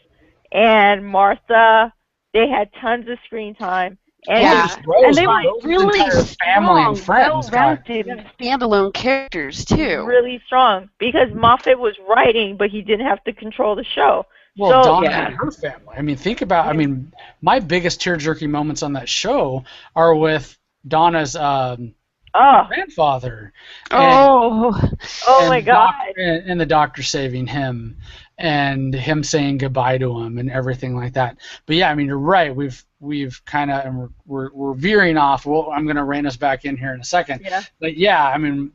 and Martha, they had tons of screen time. And, and they were really family and friends, well-rounded standalone characters too. Really strong because Moffat was writing, but he didn't have to control the show. Well, Donna and her family. I mean, think about. I mean, my biggest tear-jerking moments on that show are with Donna's grandfather. My God! And the doctor saving him, and him saying goodbye to him, and everything like that. But yeah, I mean, you're right. We've kind of, and we're veering off. Well, I'm going to rein us back in here in a second. Yeah. But yeah, I mean,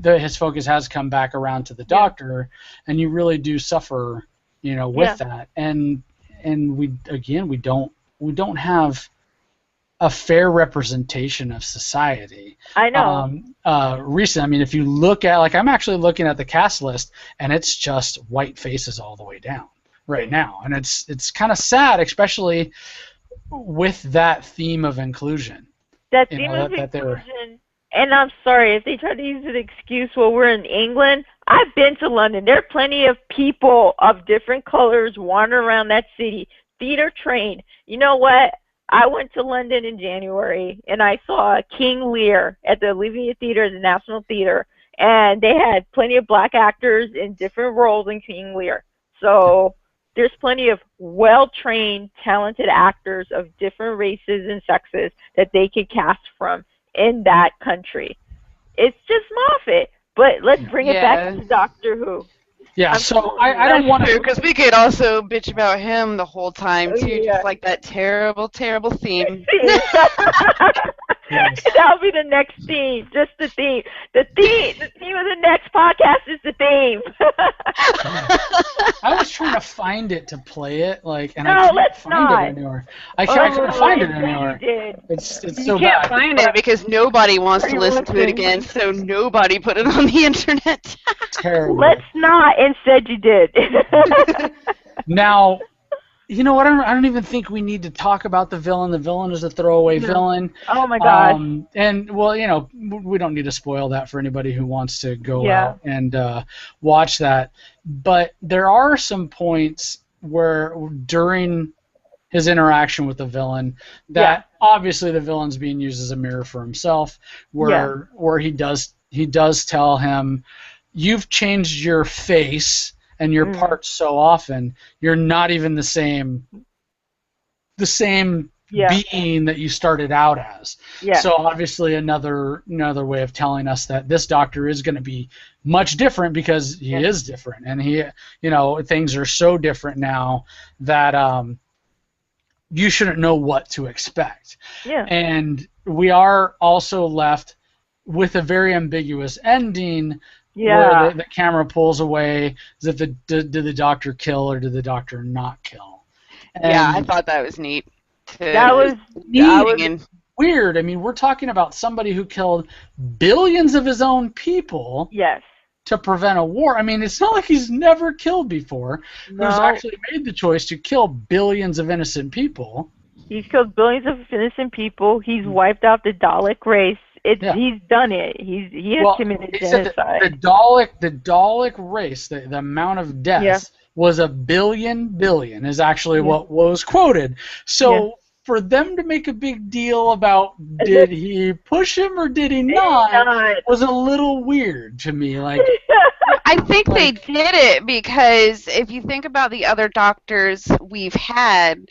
his focus has come back around to the doctor, and you really do suffer, with that. And we don't have a fair representation of society. I know. Recently, I mean, if you look at, like, I'm actually looking at the cast list, and it's just white faces all the way down right now, and it's kind of sad, especially with that theme of inclusion. That theme of inclusion, and I'm sorry if they try to use an excuse. Well, we're in England. I've been to London. There are plenty of people of different colors wandering around that city. Theater trained. You know what? I went to London in January, and I saw King Lear at the Olivia Theatre, the National Theatre, and they had plenty of black actors in different roles in King Lear. So there's plenty of well-trained, talented actors of different races and sexes that they could cast from in that country. It's just Moffat, but let's bring it back to Doctor Who. Yeah, I don't want to, because we could also bitch about him the whole time too, just like that terrible, terrible theme. That'll be the next theme, just the theme. The theme of the next podcast is the theme. I was trying to find it to play it, I can't find it anywhere. I couldn't find it anywhere. It's so bad. You can't find it because nobody wants to listen to it again, so nobody put it on the internet. Terrible. Let's not. Instead, you did. Now, you know what? I don't even think we need to talk about the villain. The villain is a throwaway villain. Oh my gosh. And well, we don't need to spoil that for anybody who wants to go out and watch that. But there are some points where during his interaction with the villain that obviously the villain's being used as a mirror for himself, where he does tell him, "You've changed your face and your parts so often, you're not even the same being that you started out as." So obviously another way of telling us that this doctor is going to be much different because he is different, and he, things are so different now that you shouldn't know what to expect. And we are also left with a very ambiguous ending. Where the camera pulls away. Is it did the doctor kill or did the doctor not kill? And I thought that was neat. That was weird. I mean, we're talking about somebody who killed billions of his own people to prevent a war. I mean, it's not like he's never killed before. Who's actually made the choice to kill billions of innocent people. He's killed billions of innocent people. He's wiped out the Dalek race. He's done it. He has committed genocide. The Dalek race, the amount of deaths was 1 billion is actually what was quoted. So for them to make a big deal about did he push him or did he not was a little weird to me. I think they did it because if you think about the other doctors we've had,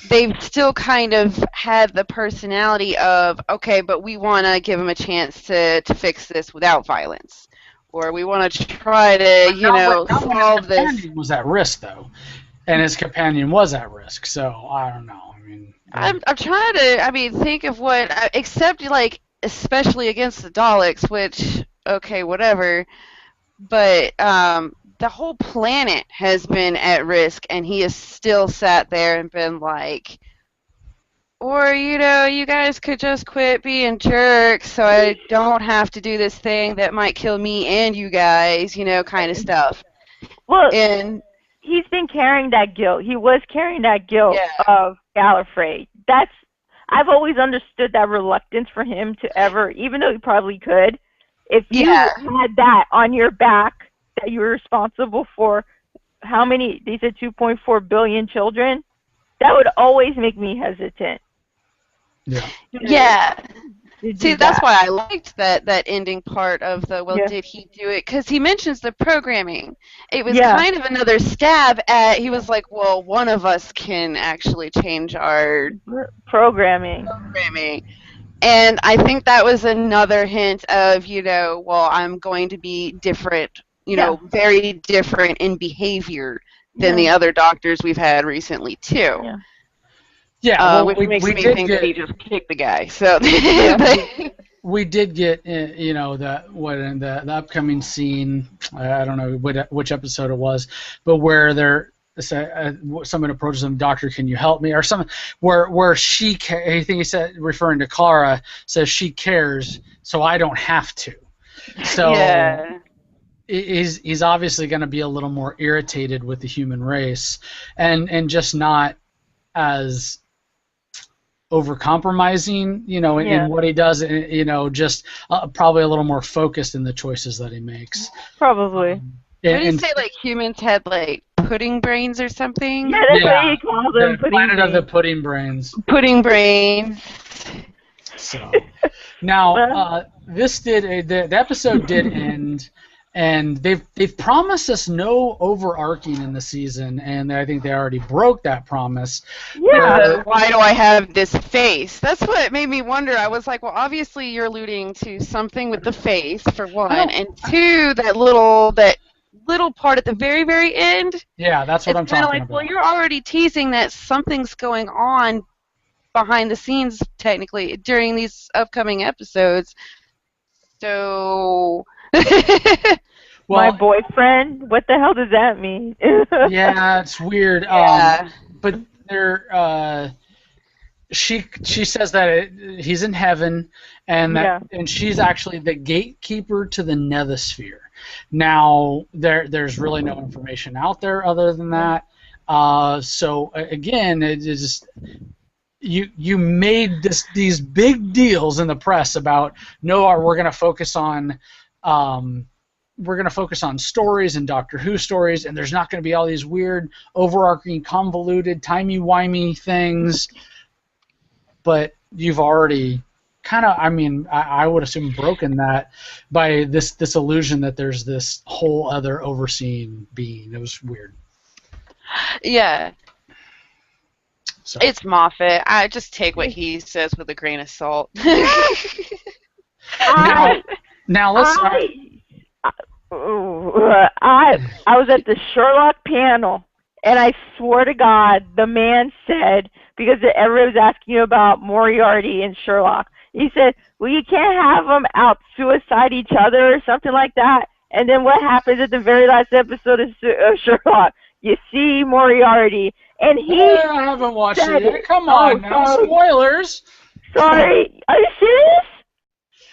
they've still kind of had the personality of, okay, but we want to give him a chance to fix this without violence. Or we want to try to, solve this. His companion was at risk, though. And his companion was at risk, so I don't know. I mean, I'm trying to, think of what, except, especially against the Daleks, which, okay, whatever. But the whole planet has been at risk, and he has still sat there and been like, or, you guys could just quit being jerks so I don't have to do this thing that might kill me and you guys, kind of stuff. Well, And he's been carrying that guilt. He was carrying that guilt Yeah. of Gallifrey. I've always understood that reluctance for him to ever, even though he probably could, if you Yeah. had that on your back, that you were responsible for how many, they said 2.4 billion children, that would always make me hesitant. Yeah. to do See, that's that. why I liked that ending part of the, Yeah. did he do it? Because he mentions the programming. It was Yeah. kind of another stab at, he was like, well, one of us can actually change our Programming. programming. And I think that was another hint of, well, I'm going to be different, very different in behavior than the other doctors we've had recently, too. Yeah. Yeah, which makes me think that he just kicked the guy. So we did get, in the upcoming scene. I don't know which episode it was, but where someone approaches him, Doctor, can you help me, or something, where she, I think he said, referring to Clara, says she cares, so I don't have to. So yeah. he's obviously going to be a little more irritated with the human race, and just not as over-compromising, in what he does, just probably a little more focused in the choices that he makes. Probably. What did he say, like, humans had, like, pudding brains or something? Yeah, that's what he calls them. The planet of the pudding brains. Pudding brains. So, now, the episode did end, and they've promised us no overarching in the season, and I think they already broke that promise. Yeah. Why do I have this face? That's what made me wonder. I was like, well, obviously you're alluding to something with the face, for one, and two, that little part at the very, very end. Yeah, that's what I'm talking about. It's kind of like, well, you're already teasing that something's going on behind the scenes, technically, during these upcoming episodes. So... My boyfriend? What the hell does that mean? Yeah, it's weird. Yeah. But she says that he's in heaven, and she's actually the gatekeeper to the Nethosphere. Now, there's really no information out there other than that. So again, it is you made these big deals in the press about we're going to focus on. We're going to focus on stories and Doctor Who stories, and there's not going to be all these weird, overarching, convoluted, timey-wimey things. But you've already kind of, I would assume, broken that by this illusion that there's this whole other overseeing being. It was weird. Yeah. So. It's Moffat. I just take what he says with a grain of salt. Now let's... I was at the Sherlock panel, and I swear to God, the man said, because everybody was asking you about Moriarty and Sherlock, he said, well, you can't have them out suicide each other or something like that. And then what happens at the very last episode of Sherlock? You see Moriarty, and I haven't watched it yet. Come on now, spoilers. Sorry, are you serious?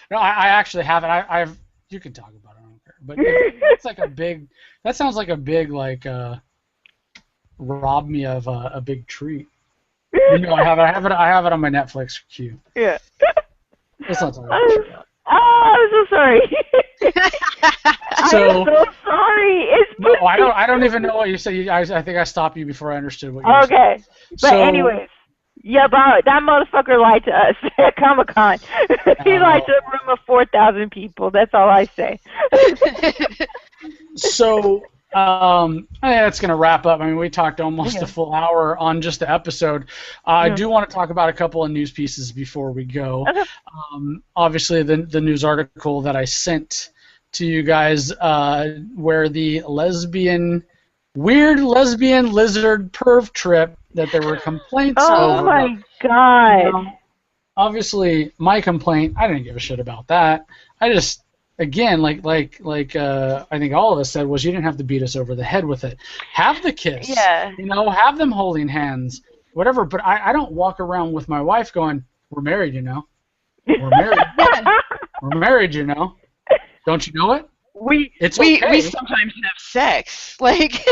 No, I actually haven't. You can talk about it. I don't care. But it's like a big. That sounds like a big rob me of a big treat. I have it on my Netflix queue. Yeah. Let's not talk about it. I'm so sorry. I'm so sorry. No, I don't even know what you said. I think I stopped you before I understood what you were saying. Okay. But anyways, yeah, but that motherfucker lied to us at Comic-Con. He lied to a room of 4,000 people. That's all I say. So, I think that's going to wrap up. We talked almost a full hour on just the episode. I do want to talk about a couple of news pieces before we go. Okay. Obviously, the news article that I sent to you guys where the weird lesbian lizard perv trip that there were complaints over. Oh, my God. Obviously, my complaint, I didn't give a shit about that. I just again, I think all of us said, was you didn't have to beat us over the head with it. Have the kiss. Yeah. Have them holding hands, whatever. But I don't walk around with my wife going, we're married, We're married. We're married, Don't you know it? We sometimes have sex, like,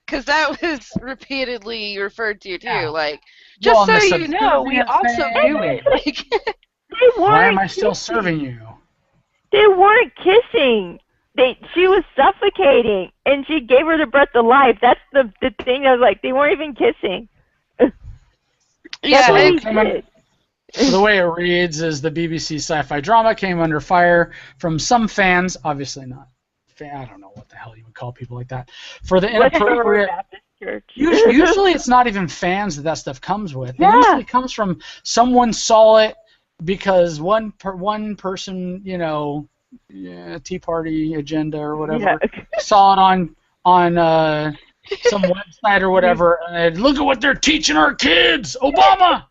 because that was repeatedly referred to too. Yeah. Like, just Well, so you know, we also do it. Like, why am I still serving you? They weren't kissing. She was suffocating, and she gave her the breath of life. That's the thing. I was like, they weren't even kissing. yeah, the way it reads is the BBC sci-fi drama came under fire from some fans, obviously not. I don't know what the hell you would call people like that, for the inappropriate. Usually, it's not even fans that stuff comes with. It usually comes from someone saw it because one person, Tea Party agenda or whatever, saw it on some website or whatever, and look at what they're teaching our kids, Obama.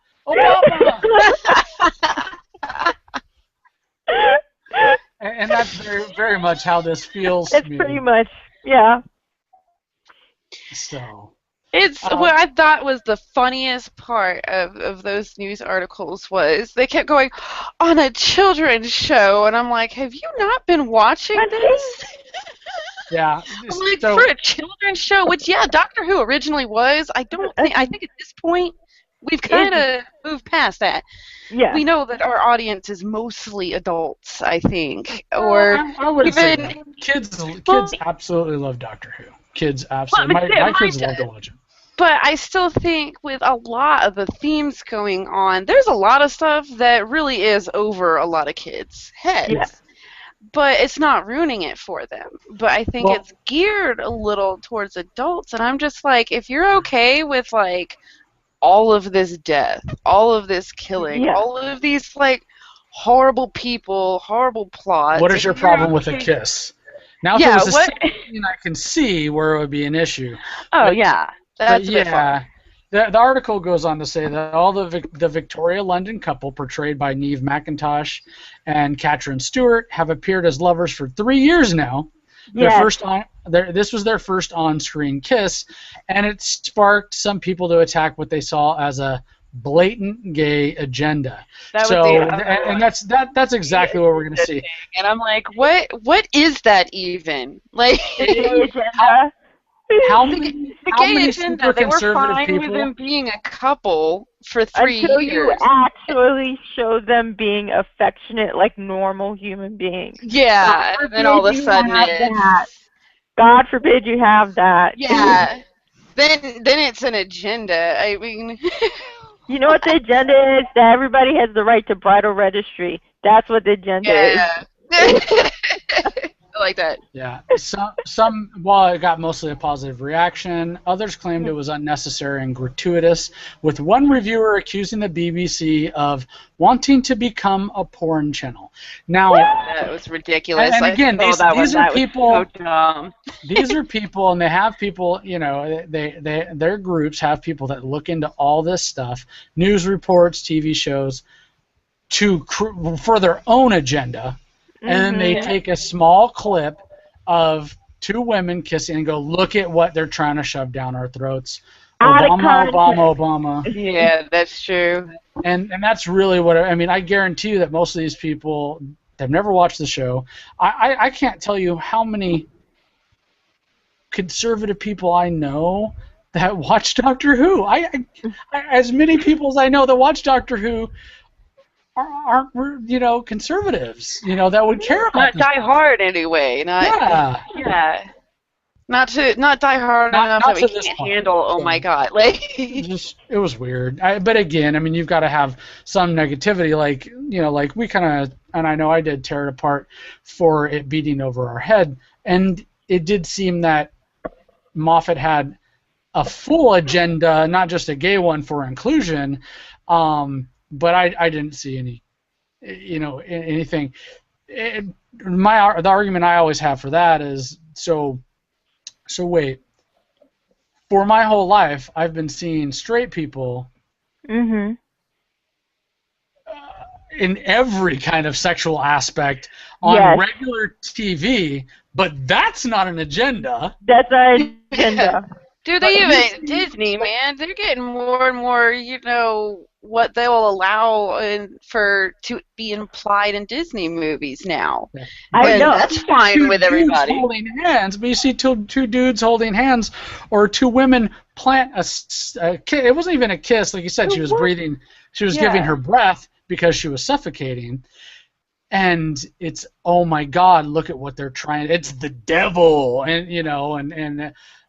And that's very, very much how this feels to me. It's pretty much, yeah. So. It's what I thought was the funniest part of those news articles was they kept going on a children's show, and I'm like, have you not been watching this? Yeah. I'm like, for a children's show, which Doctor Who originally was. I think at this point we've kind of moved past that. Yeah. We know that our audience is mostly adults, I think, or I wouldn't say that. Kids absolutely love Doctor Who. Kids absolutely. My kids love to watch it. But I still think with a lot of the themes going on, there's a lot of stuff that really is over a lot of kids' heads. Yeah. But it's not ruining it for them. But I think it's geared a little towards adults, and I'm just like, if you're okay with like all of this death, all of this killing, all of these like horrible people, horrible plots. What is your problem with a kiss? Now, if it was a scene, I can see where it would be an issue. Oh, yeah. That's the article goes on to say that all the Victoria London couple portrayed by Neve McIntosh and Catherine Stewart have appeared as lovers for 3 years now. This was their first on-screen kiss, and it sparked some people to attack what they saw as a blatant gay agenda. That's exactly what we're going to see. And I'm like, what is that even? Like, how many super they were conservative fine people? With them being a couple for 3 years. Until you actually show them being affectionate, like normal human beings. Yeah, and then all of a sudden God forbid you have that. Yeah. Then it's an agenda. I mean. You know what the agenda is? That everybody has the right to bridal registry. That's what the agenda is. I like that. Yeah. While it got mostly a positive reaction, others claimed it was unnecessary and gratuitous, with one reviewer accusing the BBC of wanting to become a porn channel. Now, that was ridiculous. And again, these are people. So dumb. These are people, and they have people. Their groups have people that look into all this stuff, news reports, TV shows, for their own agenda. And then they take a small clip of two women kissing and go, look at what they're trying to shove down our throats. Obama. Yeah, that's true. And that's really what I mean. I guarantee you that most of these people have never watched the show. I can't tell you how many conservative people I know that watch Doctor Who. As many people as I know that watch Doctor Who aren't conservatives, that would care about not die hard anyway. Not die hard enough that we can't handle. Oh my God, like it was weird. But again, I mean, you've got to have some negativity, like we kind of, and I know I did tear it apart for it beating over our head, and it did seem that Moffat had a full agenda, not just a gay one for inclusion. But I didn't see any, anything. The argument I always have for that is, so wait. For my whole life, I've been seeing straight people. in every kind of sexual aspect on regular TV, but that's not an agenda. That's not an agenda. Dude, they even Disney, man, they're getting more and more, what they'll allow to be implied in Disney movies now. Yeah. I know. That's fine with everybody. Holding hands, but you see two dudes holding hands, or two women plant a kiss. It wasn't even a kiss, like you said. She was breathing. She was giving her breath because she was suffocating. And it's, oh my God, look at what they're trying. It's the devil, and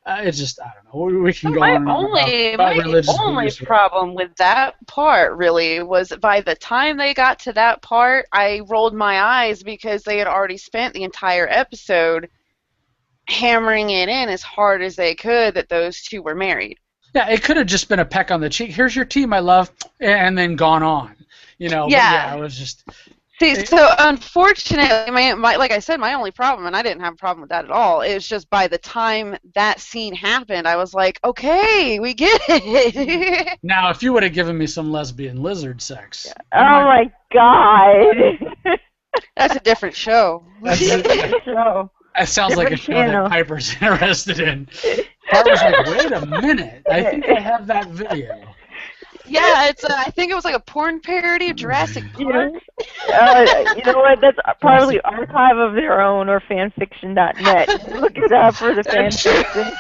it's just, I don't know. We can go on about religious My only movies. problem with that part really was by the time they got to that part, I rolled my eyes because they had already spent the entire episode hammering it in as hard as they could that those two were married. Yeah, it could have just been a peck on the cheek. Here's your tea, my love, and then gone on. But it was just. See, so unfortunately, like I said, my only problem, and I didn't have a problem with that at all, is just by the time that scene happened, I was like, okay, we get it. Now, if you would have given me some lesbian lizard sex. Oh my God. That's a different show. show. That sounds like a show that Piper's interested in. Piper's like, wait a minute, I think I have that video. Yeah, it's. I think it was like a porn parody of Jurassic Park. You know what? That's probably Archive of Their Own or fanfiction.net. Look it up for the fanfiction.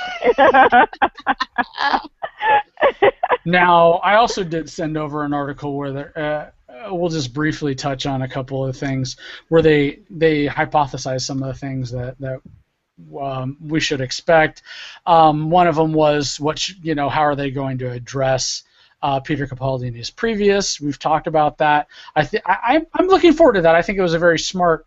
Now, I also did send over an article where we'll just briefly touch on a couple of things where they hypothesized some of the things that we should expect. One of them was how are they going to address Peter Capaldi in his previous. We've talked about that. I'm looking forward to that. I think it was a very smart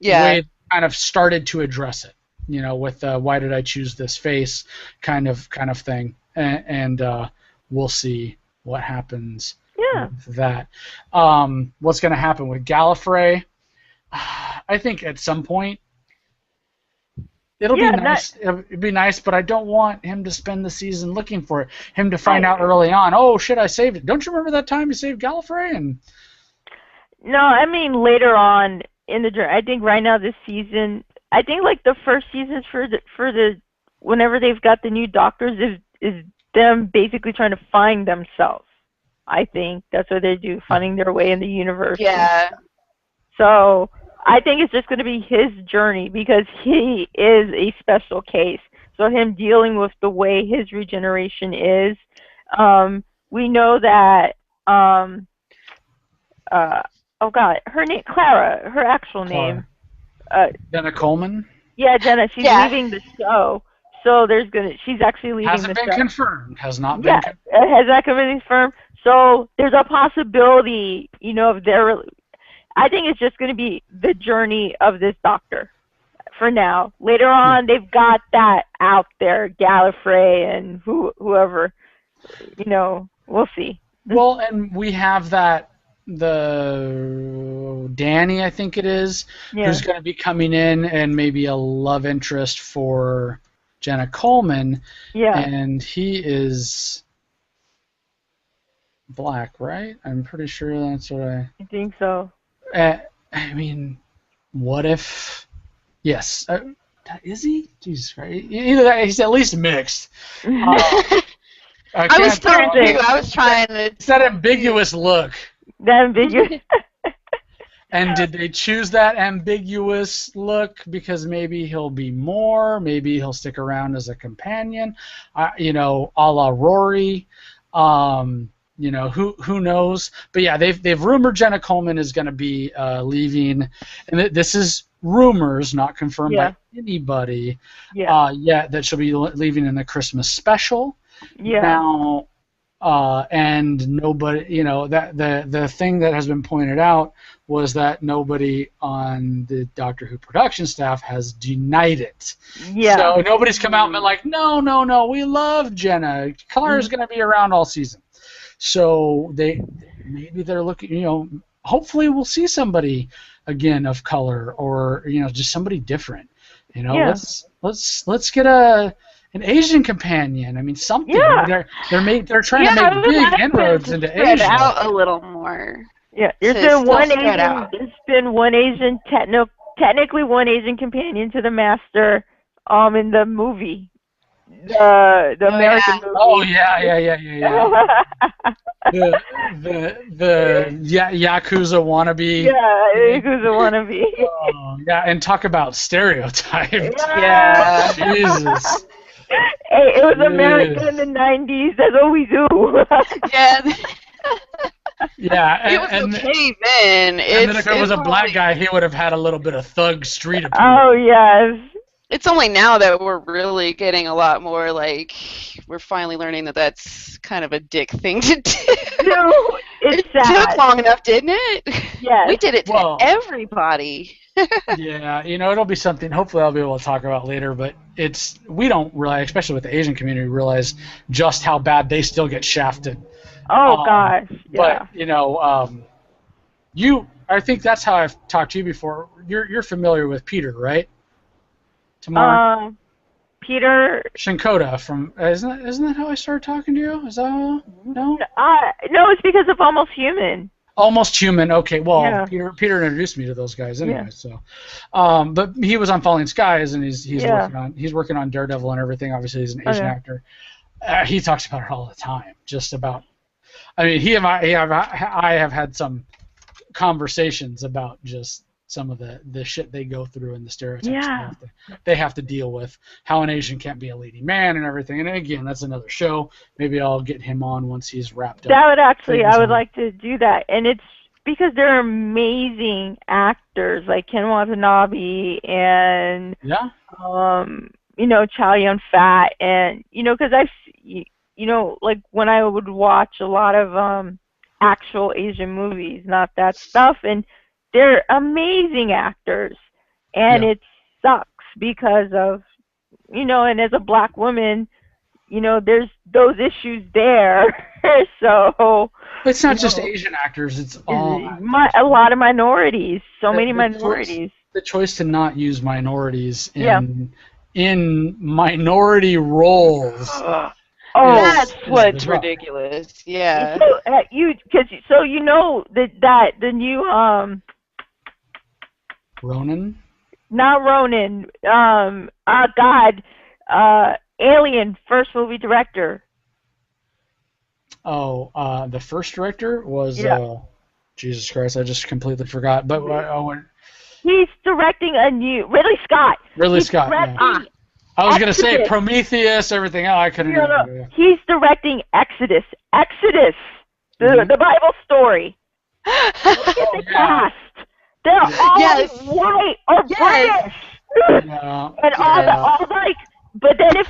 way they kind of started to address it. With why did I choose this face kind of thing, and we'll see what happens with that. What's going to happen with Gallifrey? I think at some point it'll be nice. It'd be nice, but I don't want him to spend the season looking for it. Him to find out early on, oh shit, I saved it. Don't you remember that time you saved Gallifrey? No, I mean later on in the journey. I think right now this season, I think like the first seasons for the whenever they've got the new Doctors is them basically trying to find themselves. I think that's what they do, finding their way in the universe. Yeah. So I think it's just going to be his journey because he is a special case. So him dealing with the way his regeneration is, we know that, oh God, her name, Clara, her actual name. Jenna Coleman? Yeah, Jenna, she's leaving the show. So she's actually leaving the show. Hasn't been confirmed. Has not been confirmed. Has that been confirmed? So there's a possibility, of their. I think it's just going to be the journey of this Doctor for now. Later on, they've got that out there, Gallifrey and whoever, we'll see. Well, and we have the Danny, I think it is, who's going to be coming in and maybe a love interest for Jenna Coleman. Yeah. And he is black, right? I'm pretty sure that's what I think so. I mean, what if? Yes, is he? Jesus Christ! Either that, he's at least mixed. I was trying to. It's that ambiguous look. That ambiguous. And did they choose that ambiguous look because maybe he'll be more, maybe he'll stick around as a companion, a la Rory. Who knows? But yeah, they've rumored Jenna Coleman is going to be leaving, and this is rumors, not confirmed by anybody. That she'll be leaving in the Christmas special. Yeah. Now, and nobody, that the thing that has been pointed out was that nobody on the Doctor Who production staff has denied it. Yeah. So nobody's come out and been like, no, we love Jenna. Clara's going to be around all season. So maybe they're looking, hopefully we'll see somebody again of color or just somebody different. Let's get an Asian companion. I mean something. Yeah. They're trying to make big inroads into Asia. Spread out a little more. Yeah, to still spread out. there's been one Asian technically one Asian companion to the Master in the movie. The Oh American yeah. movie. Oh yeah. The Yakuza wannabe. Yeah, who's a wannabe. Oh, yeah, and talk about stereotyped. Yeah. Jesus. Hey, it was America in the 90s. That's what we do. Yeah. Yeah, It was and okay then. and then if it was a black only- guy, he would have had a little bit of thug street appeal. Oh, yes. It's only now that we're really getting a lot more like we're finally learning that that's kind of a dick thing to do. No, it's It sad. took long enough, didn't it? Yes. We did it to Well- everybody. Yeah, it'll be something hopefully I'll be able to talk about later, but we don't realize, especially with the Asian community, realize just how bad they still get shafted. Oh, gosh. Yeah. But, I think that's how I've talked to you before. You're familiar with Peter, right? Tamar? Peter. Shinkota from, isn't that how I started talking to you? Is that how, no? No, it's because of Almost Human. Almost Human. Okay, well, Yeah. Peter introduced me to those guys anyway. So, but he was on Falling Skies, and he's working on Daredevil and everything. Obviously, he's an Asian actor. He talks about it all the time. Just about. I mean, I have had some conversations about just some of the shit they go through and the stereotypes they have to deal with. How an Asian can't be a leading man and everything. And again, that's another show. Maybe I'll get him on once he's wrapped up. That would actually, I would like to do that. And it's because they're amazing actors like Ken Watanabe and, Chow Yun-fat. And, because like when I would watch a lot of actual Asian movies, not that stuff, and they're amazing actors, and it sucks because of, and as a black woman, there's those issues there. So it's not just Asian actors; it's all a lot of minorities. Many minorities. The choice to not use minorities in minority roles. That's what's ridiculous. Yeah. So, that the new Ronan? Not Ronan. Alien first movie director. Oh, the first director was Jesus Christ, I just completely forgot. But he's directing a new Ridley Scott. Scott. Yeah. I was going to say Prometheus, everything else. I couldn't. No. He's directing Exodus. The Bible story. Look at the cast. They're all white or British. And all like. But then if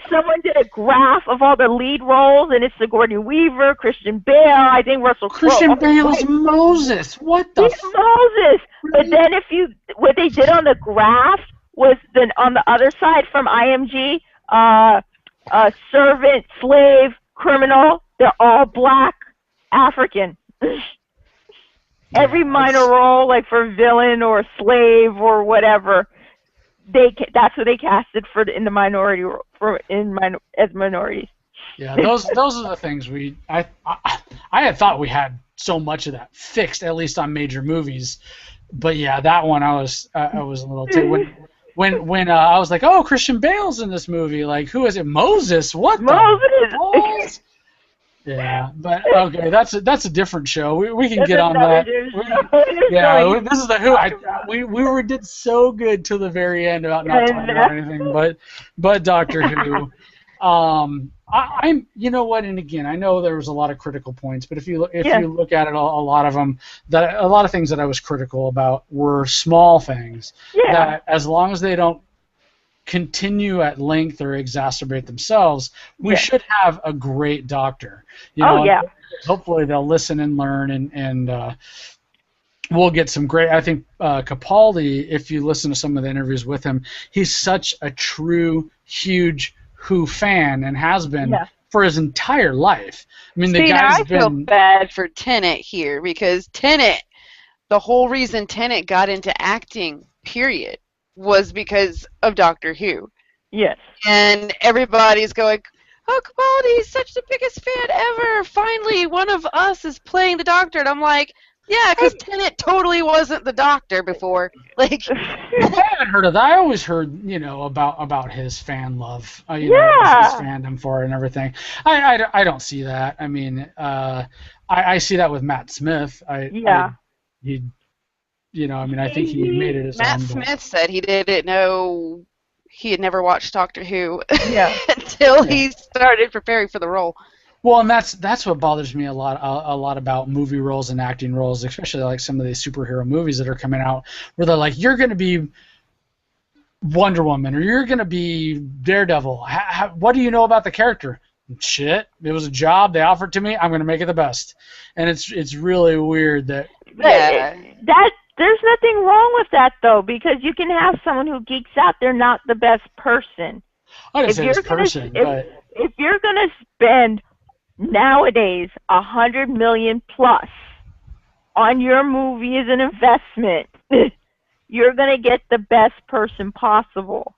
someone did a graph of all the lead roles, and it's Sigourney Weaver, Christian Bale, I think Russell Crowe. Christian Bale's Moses. What the? He's Moses. But then what they did on the graph was then on the other side from IMG, servant, slave, criminal. They're all black, African. Every minor role, like for villain or slave or whatever. That's who they casted in the minority as minorities. Yeah, those are the things I had thought we had so much of that fixed, at least on major movies, but yeah, that one I was a little too when I was like, oh, Christian Bale's in this movie, like who is it? Moses? What? Moses. Yeah, but okay, that's a different show. We can get on that. This is the Who. We did so good till the very end about not talking about anything, but Doctor Who. I'm you know what, and again, I know there was a lot of critical points, but if you look at it, a lot of them a lot of things that I was critical about were small things that as long as they don't continue at length or exacerbate themselves, we should have a great doctor. Hopefully they'll listen and learn, and we'll get some great. I think Capaldi, if you listen to some of the interviews with him, he's such a true, huge Who fan and has been for his entire life. I mean, I feel bad for Tennant here because Tennant, the whole reason Tennant got into acting, period, was because of Doctor Who. Yes. And everybody's going, oh, Capaldi, he's such the biggest fan ever. Finally, one of us is playing the Doctor. And I'm like, Yeah, because Tennant totally wasn't the Doctor before. Like, I haven't heard of that. I always heard, about his fan love, his fandom for it and everything. I don't see that. I mean, I see that with Matt Smith. I think he made it his Matt own. Smith said he didn't know he had never watched Doctor Who Yeah. until he started preparing for the role. Well, and that's what bothers me a lot about movie roles and acting roles, especially like some of these superhero movies that are coming out, where they're like, you're going to be Wonder Woman or you're going to be Daredevil. What do you know about the character? Shit, it was a job they offered to me. I'm going to make it the best, and it's really weird that. There's nothing wrong with that though, because you can have someone who geeks out. They're not the best person. I didn't say this person, but if you're going to spend nowadays $100 million plus on your movie as an investment, you're going to get the best person possible.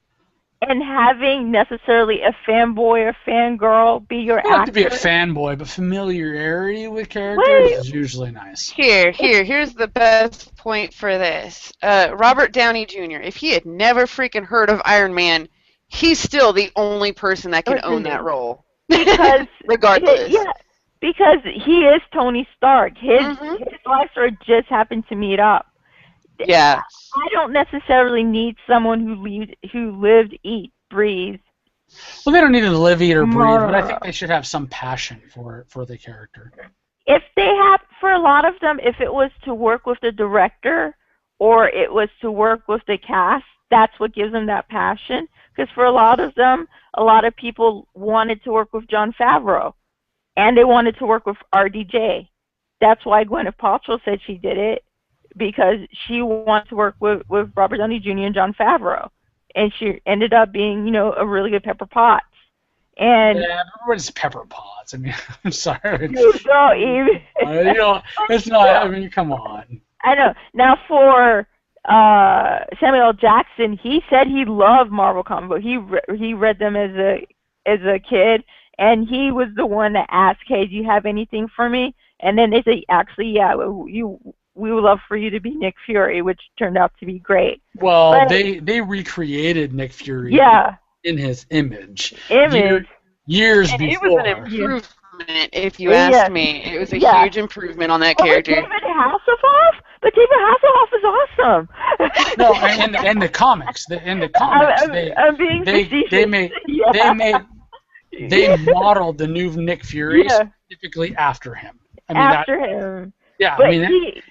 And having necessarily a fanboy or fangirl be your actor. You don't have to be a fanboy, but familiarity with characters is usually nice. Here's the best point for this. Robert Downey Jr., if he had never freaking heard of Iron Man, he's still the only person that can own that role. Because regardless. Because he is Tony Stark. His life story just happened to meet up. Yeah. I don't necessarily need someone who lived, eat, breathe. Well, they don't need to live, eat, or breathe, but I think they should have some passion for the character. If they have, for a lot of them, if it was to work with the director or it was to work with the cast, that's what gives them that passion. Because for a lot of them, a lot of people wanted to work with Jon Favreau, and they wanted to work with RDJ. That's why Gwyneth Paltrow said she did it, because she wanted to work with Robert Downey Jr. and Jon Favreau, and she ended up being, a really good Pepper Potts. And everybody's Pepper Potts. I mean, I'm sorry. It's not. I mean, come on. I know. Now for Samuel L. Jackson, he said he loved Marvel comic books. He read them as a kid, and he was the one that asked, "Hey, do you have anything for me?" And then they said, "Actually, yeah, we would love for you to be Nick Fury," which turned out to be great. Well, they recreated Nick Fury in his image. Years before. It was an improvement, if you ask me. It was a huge improvement on that character. David Hasselhoff? But David Hasselhoff is awesome. No, and the comics. They modeled the new Nick Fury specifically after him. Him. Yeah, but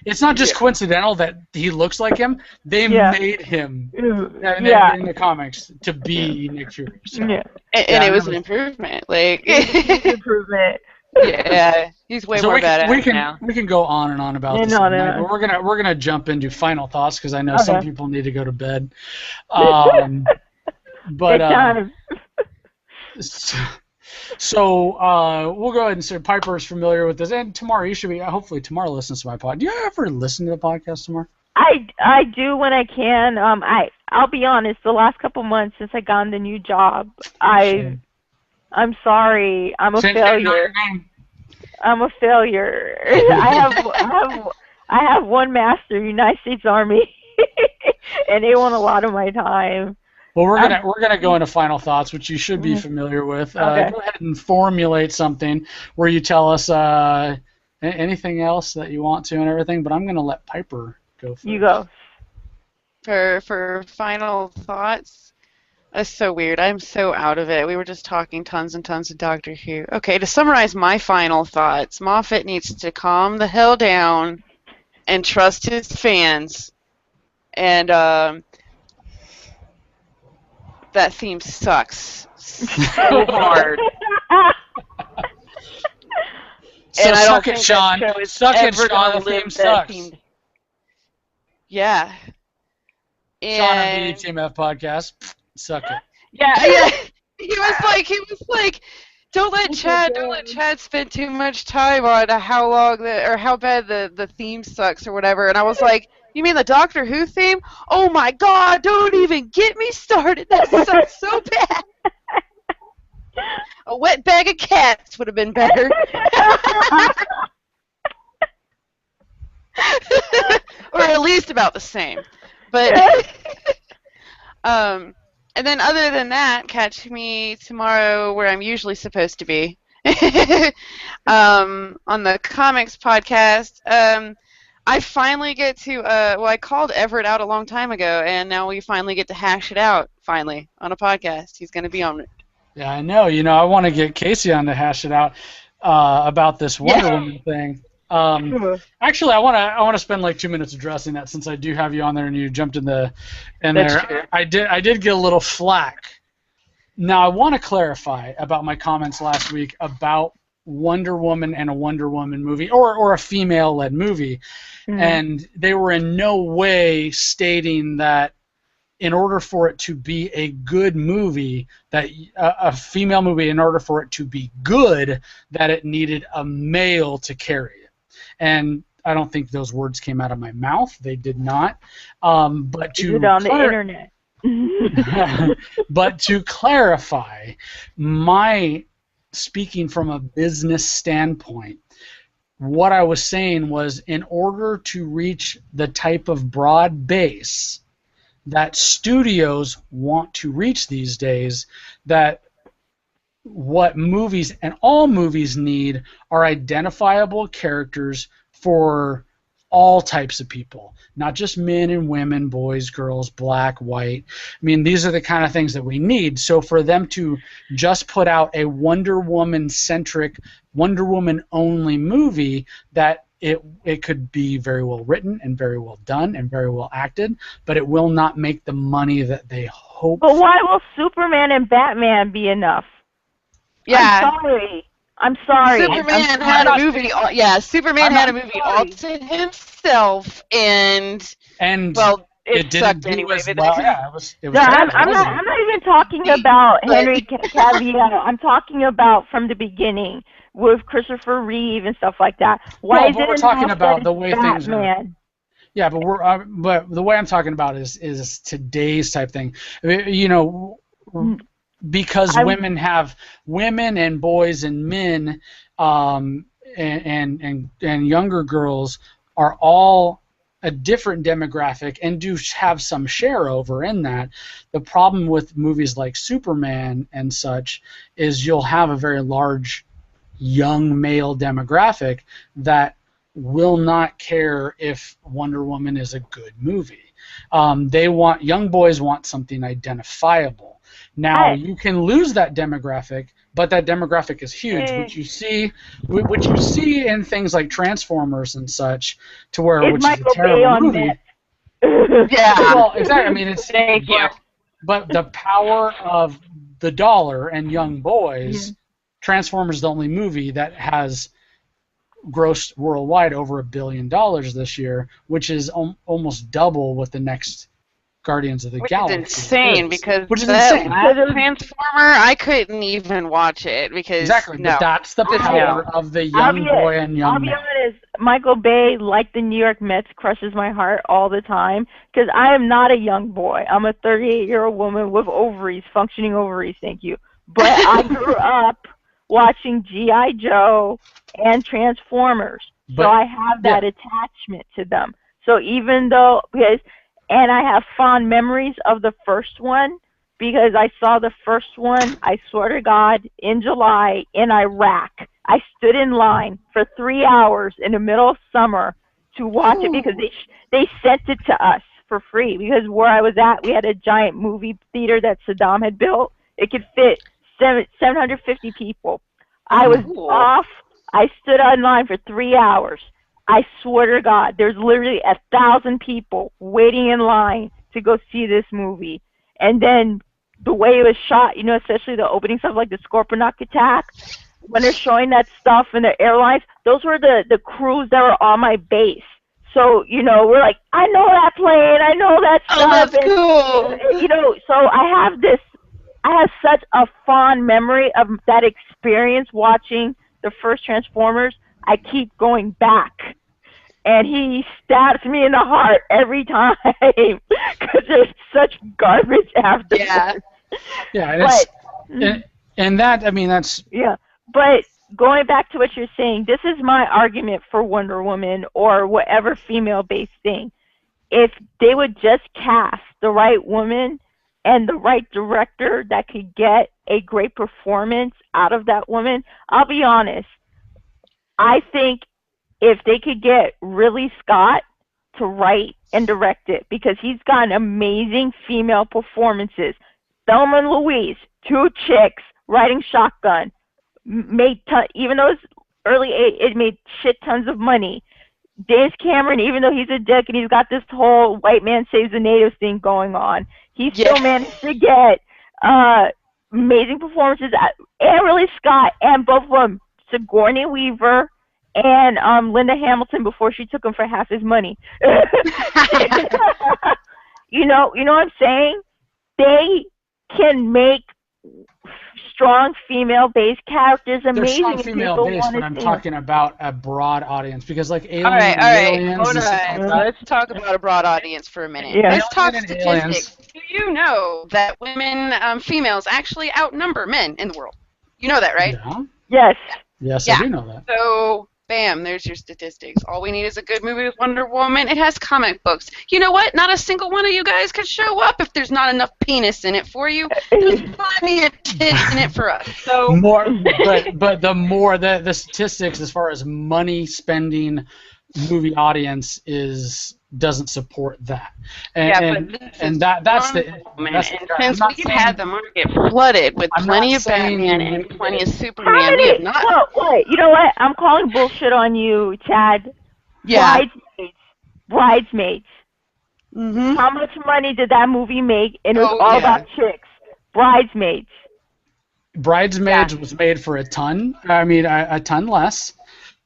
it's not just coincidental that he looks like him. They made him in the comics to be Nick Fury. So. And it was an improvement. Like it's an improvement. Yeah, he's way more badass now. We can go on and on about this tonight, but we're gonna jump into final thoughts because I know some people need to go to bed. So we'll go ahead and say Piper is familiar with this, and Tamara, you should be. Hopefully, Tamara listens to my pod. Do you ever listen to the podcast, Tamara? I do when I can. I'll be honest. The last couple months since I got the new job, I'm sorry. I'm a failure. I'm a failure. I have one master, United States Army, and they want a lot of my time. Well, we're gonna go into final thoughts, which you should be familiar with. Go ahead and formulate something where you tell us anything else that you want to and everything. But I'm gonna let Piper go first. You go. For final thoughts, that's so weird. I'm so out of it. We were just talking tons and tons of Doctor Who. Okay, to summarize my final thoughts, Moffat needs to calm the hell down and trust his fans. And that theme sucks so hard. So and I don't think Sean. Suck it, Sean. The theme sucks. Yeah. Sean on the TMF podcast. Suck it. Yeah. He was like, don't let Chad spend too much time on how long or how bad the theme sucks or whatever. And I was like, you mean the Doctor Who theme? Oh my God! Don't even get me started. That sucks so bad. A wet bag of cats would have been better. Or at least about the same. But and then other than that, catch me tomorrow where I'm usually supposed to be. On the comics podcast. I finally get to well, I called Everett out a long time ago, and now we finally get to hash it out finally on a podcast. He's going to be on it. Yeah, I know. I want to get Casey on to hash it out about this Wonder Woman thing. Actually, I want to spend like 2 minutes addressing that, since I do have you on there and you jumped in there. True. I did get a little flack. Now I want to clarify about my comments last week about Wonder Woman and a Wonder Woman movie, or a female-led movie, and they were in no way stating that in order for it to be a good movie, that a female movie, in order for it to be good, that it needed a male to carry it. And I don't think those words came out of my mouth. They did not. But to it on the internet. But to clarify, my speaking from a business standpoint, what I was saying was, in order to reach the type of broad base that studios want to reach these days, that what movies and all movies need are identifiable characters for all types of people, not just men and women, boys, girls, black, white. I mean, these are the kind of things that we need. So for them to just put out a Wonder Woman-centric, Wonder Woman-only movie, that it could be very well written and very well done and very well acted, but it will not make the money that they hope. But why will Superman and Batman be enough? Yeah. I'm sorry. Superman had a movie. Superman had a movie all to himself, and well, it sucked anyway. It was I'm not even talking about Henry Cavill. I'm talking about from the beginning with Christopher Reeve and stuff like that. Why is it we're talking about the way Batman? things are. Yeah, but the way I'm talking about is today's type thing. Because women and boys and men and younger girls are all a different demographic and do have some share over in that. The problem with movies like Superman and such is you'll have a very large young male demographic that will not care if Wonder Woman is a good movie. Young boys want something identifiable. Now, you can lose that demographic, but that demographic is huge, which you see in things like Transformers and such, which is a terrible movie. Yeah. Well, exactly. I mean, it's Thank you. But the power of the dollar and young boys, Transformers is the only movie that has grossed worldwide over $1 billion this year, which is almost double what the next Guardians of the Galaxy. Which is insane, because which is that insane. Transformer, I couldn't even watch it because but that's the power of the young boy and young man. I'll be honest, Michael Bay, like the New York Mets, crushes my heart all the time, because I am not a young boy. I'm a 38-year-old woman with ovaries, functioning ovaries, thank you. But I grew up watching G.I. Joe and Transformers, so I have that attachment to them. So even though, and I have fond memories of the first one, because I saw the first one, I swear to God, in July in Iraq. I stood in line for 3 hours in the middle of summer to watch it, because they sent it to us for free, because where I was at, we had a giant movie theater that Saddam had built. It could fit 750 people. I was off. I stood on line for 3 hours. I swear to God, there's literally 1,000 people waiting in line to go see this movie. And then the way it was shot, especially the opening stuff like the Scorponok attack, when they're showing that stuff in the airlines, those were the crews that were on my base. So, we're like, I know that plane, I know that stuff. Oh, that's cool. So I have such a fond memory of that experience watching the first Transformers. I keep going back, and he stabs me in the heart every time, because there's such garbage after. Yeah. Yeah, and that, I mean, that's... Yeah, but going back to what you're saying, this is my argument for Wonder Woman or whatever female-based thing. If they would just cast the right woman and the right director that could get a great performance out of that woman, I'll be honest, I think if they could get Ridley Scott to write and direct it, because he's got amazing female performances. Thelma and Louise, two chicks riding shotgun, even though it's early '80s, it made shit tons of money. James Cameron, even though he's a dick and he's got this whole white man saves the natives thing going on, he still managed to get amazing performances. And Ridley Scott, and both of them, Sigourney Weaver and Linda Hamilton, before she took him for half his money. You know what I'm saying? They can make strong female-based characters amazing. They're strong female-based, but I'm talking about a broad audience, because like Aliens. All right. Aliens Hold on. Let's talk about a broad audience for a minute. Yeah. Let's talk statistics. Aliens. Do you know that women, females, actually outnumber men in the world? You know that, right? Yeah. Yes. Yes, Yeah. I do know that. So, bam, there's your statistics. All we need is a good movie with Wonder Woman. It has comic books. You know what? Not a single one of you guys could show up if there's not enough penis in it for you. There's plenty of tits in it for us. So More, but the statistics as far as money spending movie audience doesn't support that. That's the Woman. that's And the, since I'm not we've saying- had the market flooded with I'm plenty not of saying Batman you- and plenty of How Superman, we have many? not. Wait, you know what? I'm calling bullshit on you, Chad. Yeah. Bridesmaids. Mm-hmm. How much money did that movie make? And it was Oh, all yeah. about chicks. Bridesmaids. Bridesmaids was made for a ton. I mean, a ton less.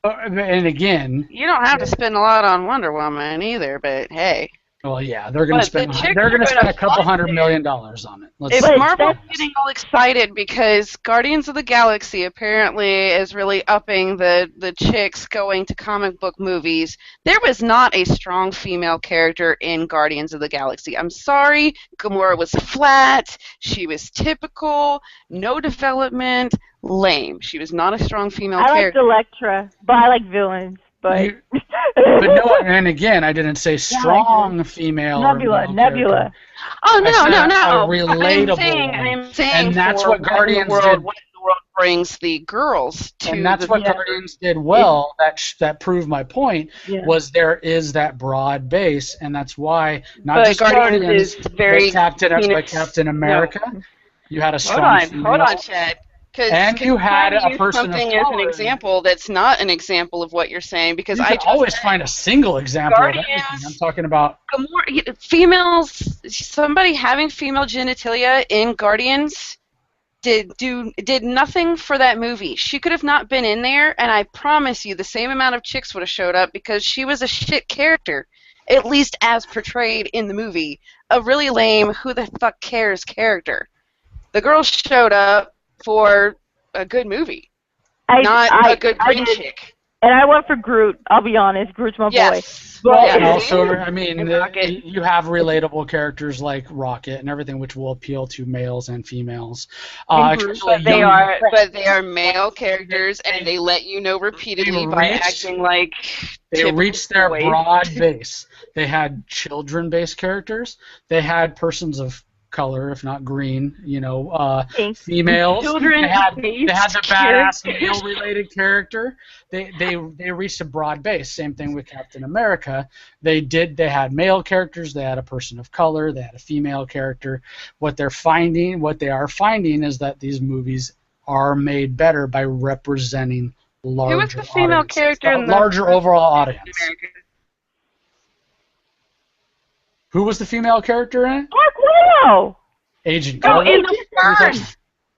And again, You don't have to spend a lot on Wonder Woman either, but hey. well, yeah, they're going But to spend. the chicks They're going to are spend gonna a couple flood $100 million on it. If But Marvel's that's- getting all excited because Guardians of the Galaxy apparently is really upping the chicks going to comic book movies, there was not a strong female character in Guardians of the Galaxy. I'm sorry, Gamora was flat, she was typical, no development, lame. She was not a strong female I liked character. Electra, but I like villains. But You- But no, and again, I didn't say strong female. or male Nebula. character. Oh no, I said no, a no! relatable I'm saying, and that's for what Guardians in the world, did. what in the world brings the girls to And that's the what Guardians did well. That proved my point. Yeah. Was there is that broad base, and that's why not But just Guardians Guardians, is very but penis- Captain America. You had a strong Hold female. on, Chad. And you had a person of something as an color. example that's not an example of what you're saying, because You I can just always said find a single example of Guardians- everything. I'm talking about. females, somebody having female genitalia in Guardians did nothing for that movie. She could have not been in there, and I promise you the same amount of chicks would have showed up because she was a shit character, at least as portrayed in the movie. A really lame, who the fuck cares character. The girls showed up for a good movie, not a good green chick. And I went for Groot. I'll be honest. Groot's my boy. Yes. Well, Yeah. and also, I mean, And Rocket. you have relatable characters like Rocket and everything, which will appeal to males and females. And Groot, Especially But they are male characters, and they let you know repeatedly by acting like They typical reached their boys. broad base. They had children-based characters. They had persons of color, if not green, females. Children They had the based badass characters. male-related character. They reached a broad base. Same thing with Captain America. They had male characters. They had a person of color. They had a female character. What they are finding is that these movies are made better by representing larger Who was the female audiences, character a in the larger first overall Captain audience? America? Who was the female character in it? Black Widow. Agent No, Carter.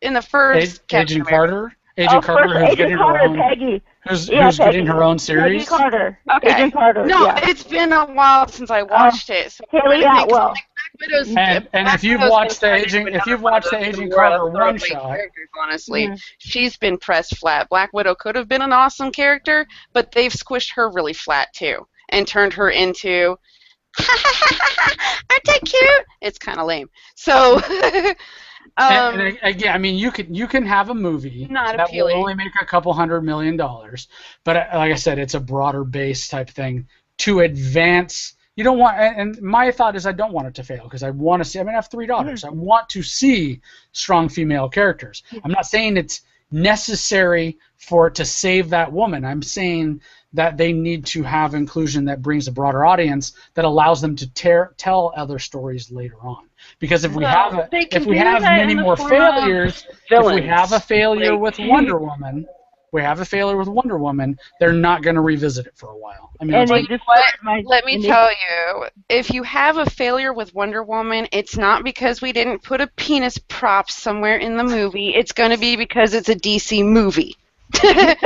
in the first Captain Agent America. Carter. Agent Carter, who's Agent getting Carter, her own. Peggy. Who's Yeah, getting Peggy. her own Peggy series? Carter. Okay. Agent Carter. No, yeah. it's been a while since I watched it. So Haley I think, Atwell. like, Black Widow's, And Black if you've Widow's watched been the turned Agent, into if you've another watched the one of Agent more Carter throwaway one shot, characters, honestly, Mhm. she's been pressed flat. Black Widow could have been an awesome character, but they've squished her really flat too and turned her into aren't I cute? It's kind of lame. So And again, I mean, you can have a movie Not that will appealing. only make a couple $100 million, but like I said, it's a broader base type thing to advance. You don't want, and my thought is I don't want it to fail because I want to see. I mean, I have 3 daughters. I want to see strong female characters. I'm not saying it's necessary for it to save that woman. I'm saying that they need to have inclusion that brings a broader audience that allows them to tell other stories later on. Because if we have many more failures, if we have a failure with Wonder Woman, they're not going to revisit it for a while. I mean, And let me tell you, if you have a failure with Wonder Woman, it's not because we didn't put a penis prop somewhere in the movie. It's going to be because it's a DC movie. And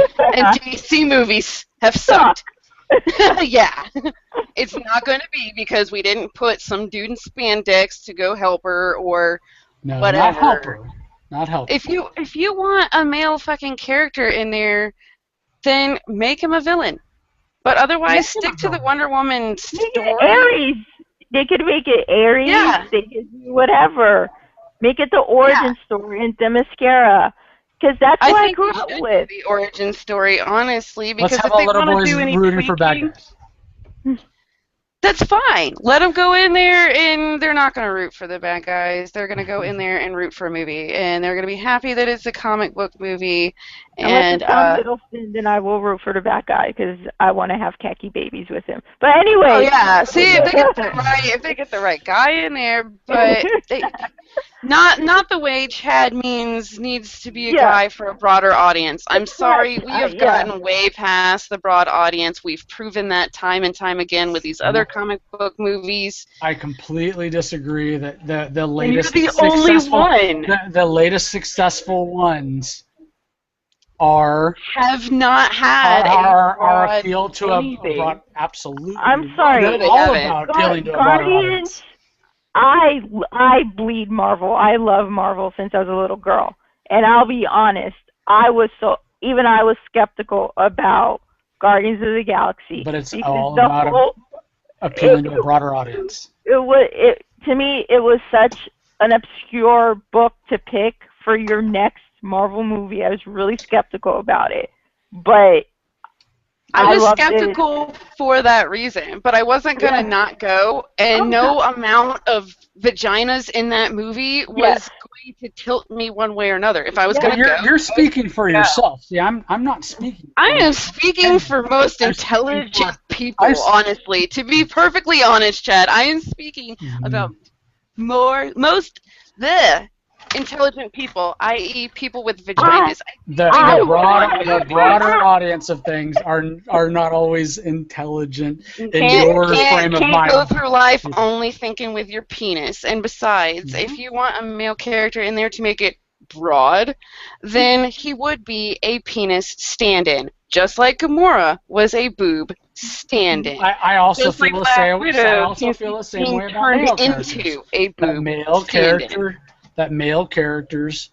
DC movies have sucked. Yeah. It's not going to be because we didn't put some dude in spandex to go help her or whatever. Not help her. If you want a male fucking character in there, then make him a villain. But otherwise, stick to the Wonder Woman story. Ares. They could make it Ares. Yeah. They could do whatever. Make it the origin story in Themyscira. Because that's what I grew up with. The origin story, honestly, because Let's have if they all little want to boys do any rooting for bad guys. That's fine. Let them go in there, and they're not going to root for the bad guys. They're going to go in there and root for a movie, and they're going to be happy that it's a comic book movie. And Tom Hiddleston, then I will root for the bad guy because I want to have khaki babies with him. But anyway. Oh yeah. See, if they get the right guy in there, but not the way Chad needs to be a guy for a broader audience. I'm sorry, we have gotten way past the broad audience. We've proven that time and time again with these other comic book movies. I completely disagree that the latest you're the only one. The latest successful ones have not had are appeal to a broad, absolutely. I'm sorry. They're all about appealing to a broader audience. I bleed Marvel. I love Marvel since I was a little girl. And I'll be honest, I was skeptical about Guardians of the Galaxy. But it's all about appealing to a broader audience. To me, it was such an obscure book to pick for your next Marvel movie. I was really skeptical about it. But I was skeptical for that reason, but I wasn't going to not go, and no amount of vaginas in that movie was going to tilt me one way or another. If I was going to go... You're speaking for yourself. See, I'm not speaking. I am speaking for most intelligent people, honestly. To be perfectly honest, Chad, I am speaking about most intelligent people, i.e. people with vaginas. The broader audience of things are not always intelligent in your frame of mind. You can't go through life only thinking with your penis. And besides, if you want a male character in there to make it broad, then he would be a penis stand-in. Just like Gamora was a boob stand-in. I also feel the same way about male characters.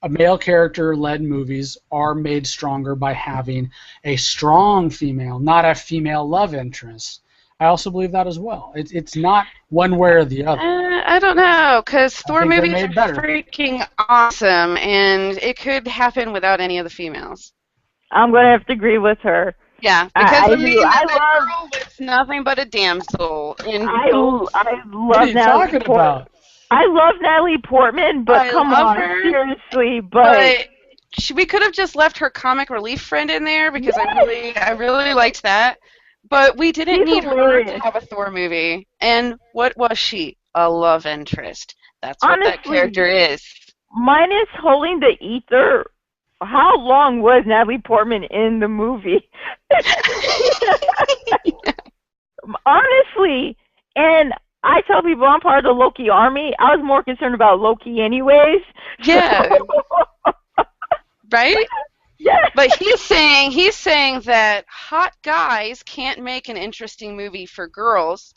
Male character-led movies are made stronger by having a strong female, not a female love interest. I also believe that as well. It's not one way or the other. I don't know, because Thor movies are freaking awesome, and it could happen without any of the females. I'm going to have to agree with her. Yeah, because the girl was nothing but a damsel. I love what are you talking about? I love Natalie Portman, but come on, seriously, but we could have just left her comic relief friend in there because I really liked that. But we didn't need her to have a Thor movie. And what was she? A love interest. That's what that character is. Minus holding the ether, how long was Natalie Portman in the movie? Honestly, and I tell people I'm part of the Loki army. I was more concerned about Loki anyways. Yeah. Right? Yeah. But he's saying that hot guys can't make an interesting movie for girls.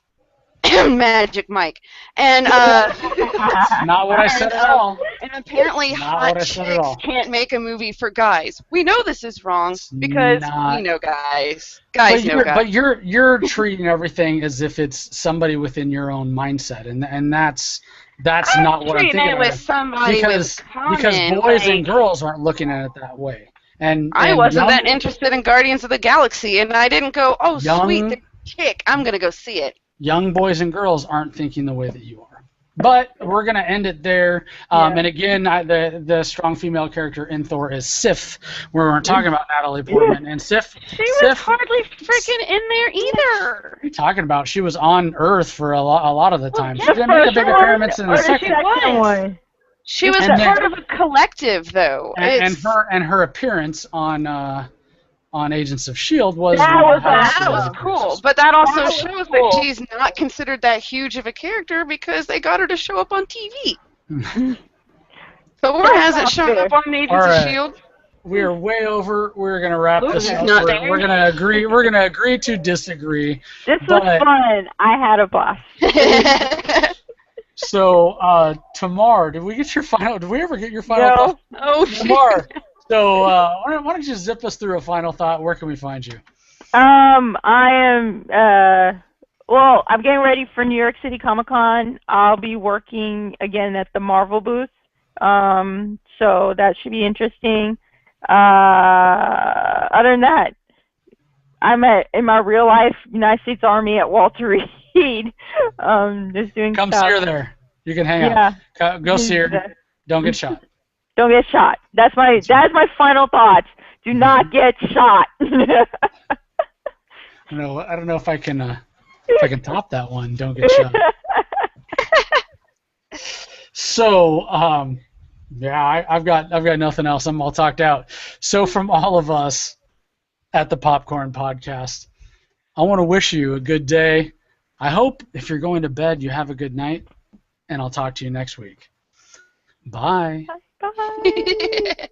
Magic Mike. And That's not what I said at all. and apparently Not hot what I said at chicks all. can't make a movie for guys. We know this is wrong It's because not- we know guys. Guys know guys. But you're treating everything as if it's somebody within your own mindset, and that's not what I'm treating thinking it with of. somebody Because with common, boys like, and girls aren't looking at it that way. And I and wasn't young, that interested in Guardians of the Galaxy, and I didn't go, oh, Young- sweet, the chick, I'm going to go see it. young boys and girls aren't thinking the way that you are. But we're going to end it there. And again, the strong female character in Thor is Sif. We're talking about Natalie Portman. And Sif... She was hardly freaking in there either. What are you talking about? She was on Earth for a lot of the time. She Well, didn't make a big appearance in the second. one. She was And then- part of a collective, though. And her appearance on Agents of S.H.I.E.L.D. was... That was cool, but that also That was shows cool. that she's not considered that huge of a character because they got her to show up on TV. Thor hasn't shown up on Agents All of right. S.H.I.E.L.D. We're way over. We're gonna wrap this Luke is up. not We're, there. we're gonna agree. We're gonna agree to disagree. This was But- fun. I had a blast. So, Tamar, did we get your final? Did we ever get your final thought? Oh, Tamar. So, why don't you zip us through a final thought? Where can we find you? I am, well, I'm getting ready for New York City Comic Con. I'll be working again at the Marvel booth. So that should be interesting. Other than that, I'm in my real life United States Army at Walter Reed. Just doing Come stuff. see her there. You can hang Yeah. out. Go see her. Don't get shot. Don't get shot. That's my final thoughts. Do not get shot. I don't know if I can top that one. Don't get shot. So, yeah, I've got nothing else. I'm all talked out. So from all of us at the Popcorn Podcast, I want to wish you a good day. I hope if you're going to bed, you have a good night, and I'll talk to you next week. Bye. Bye.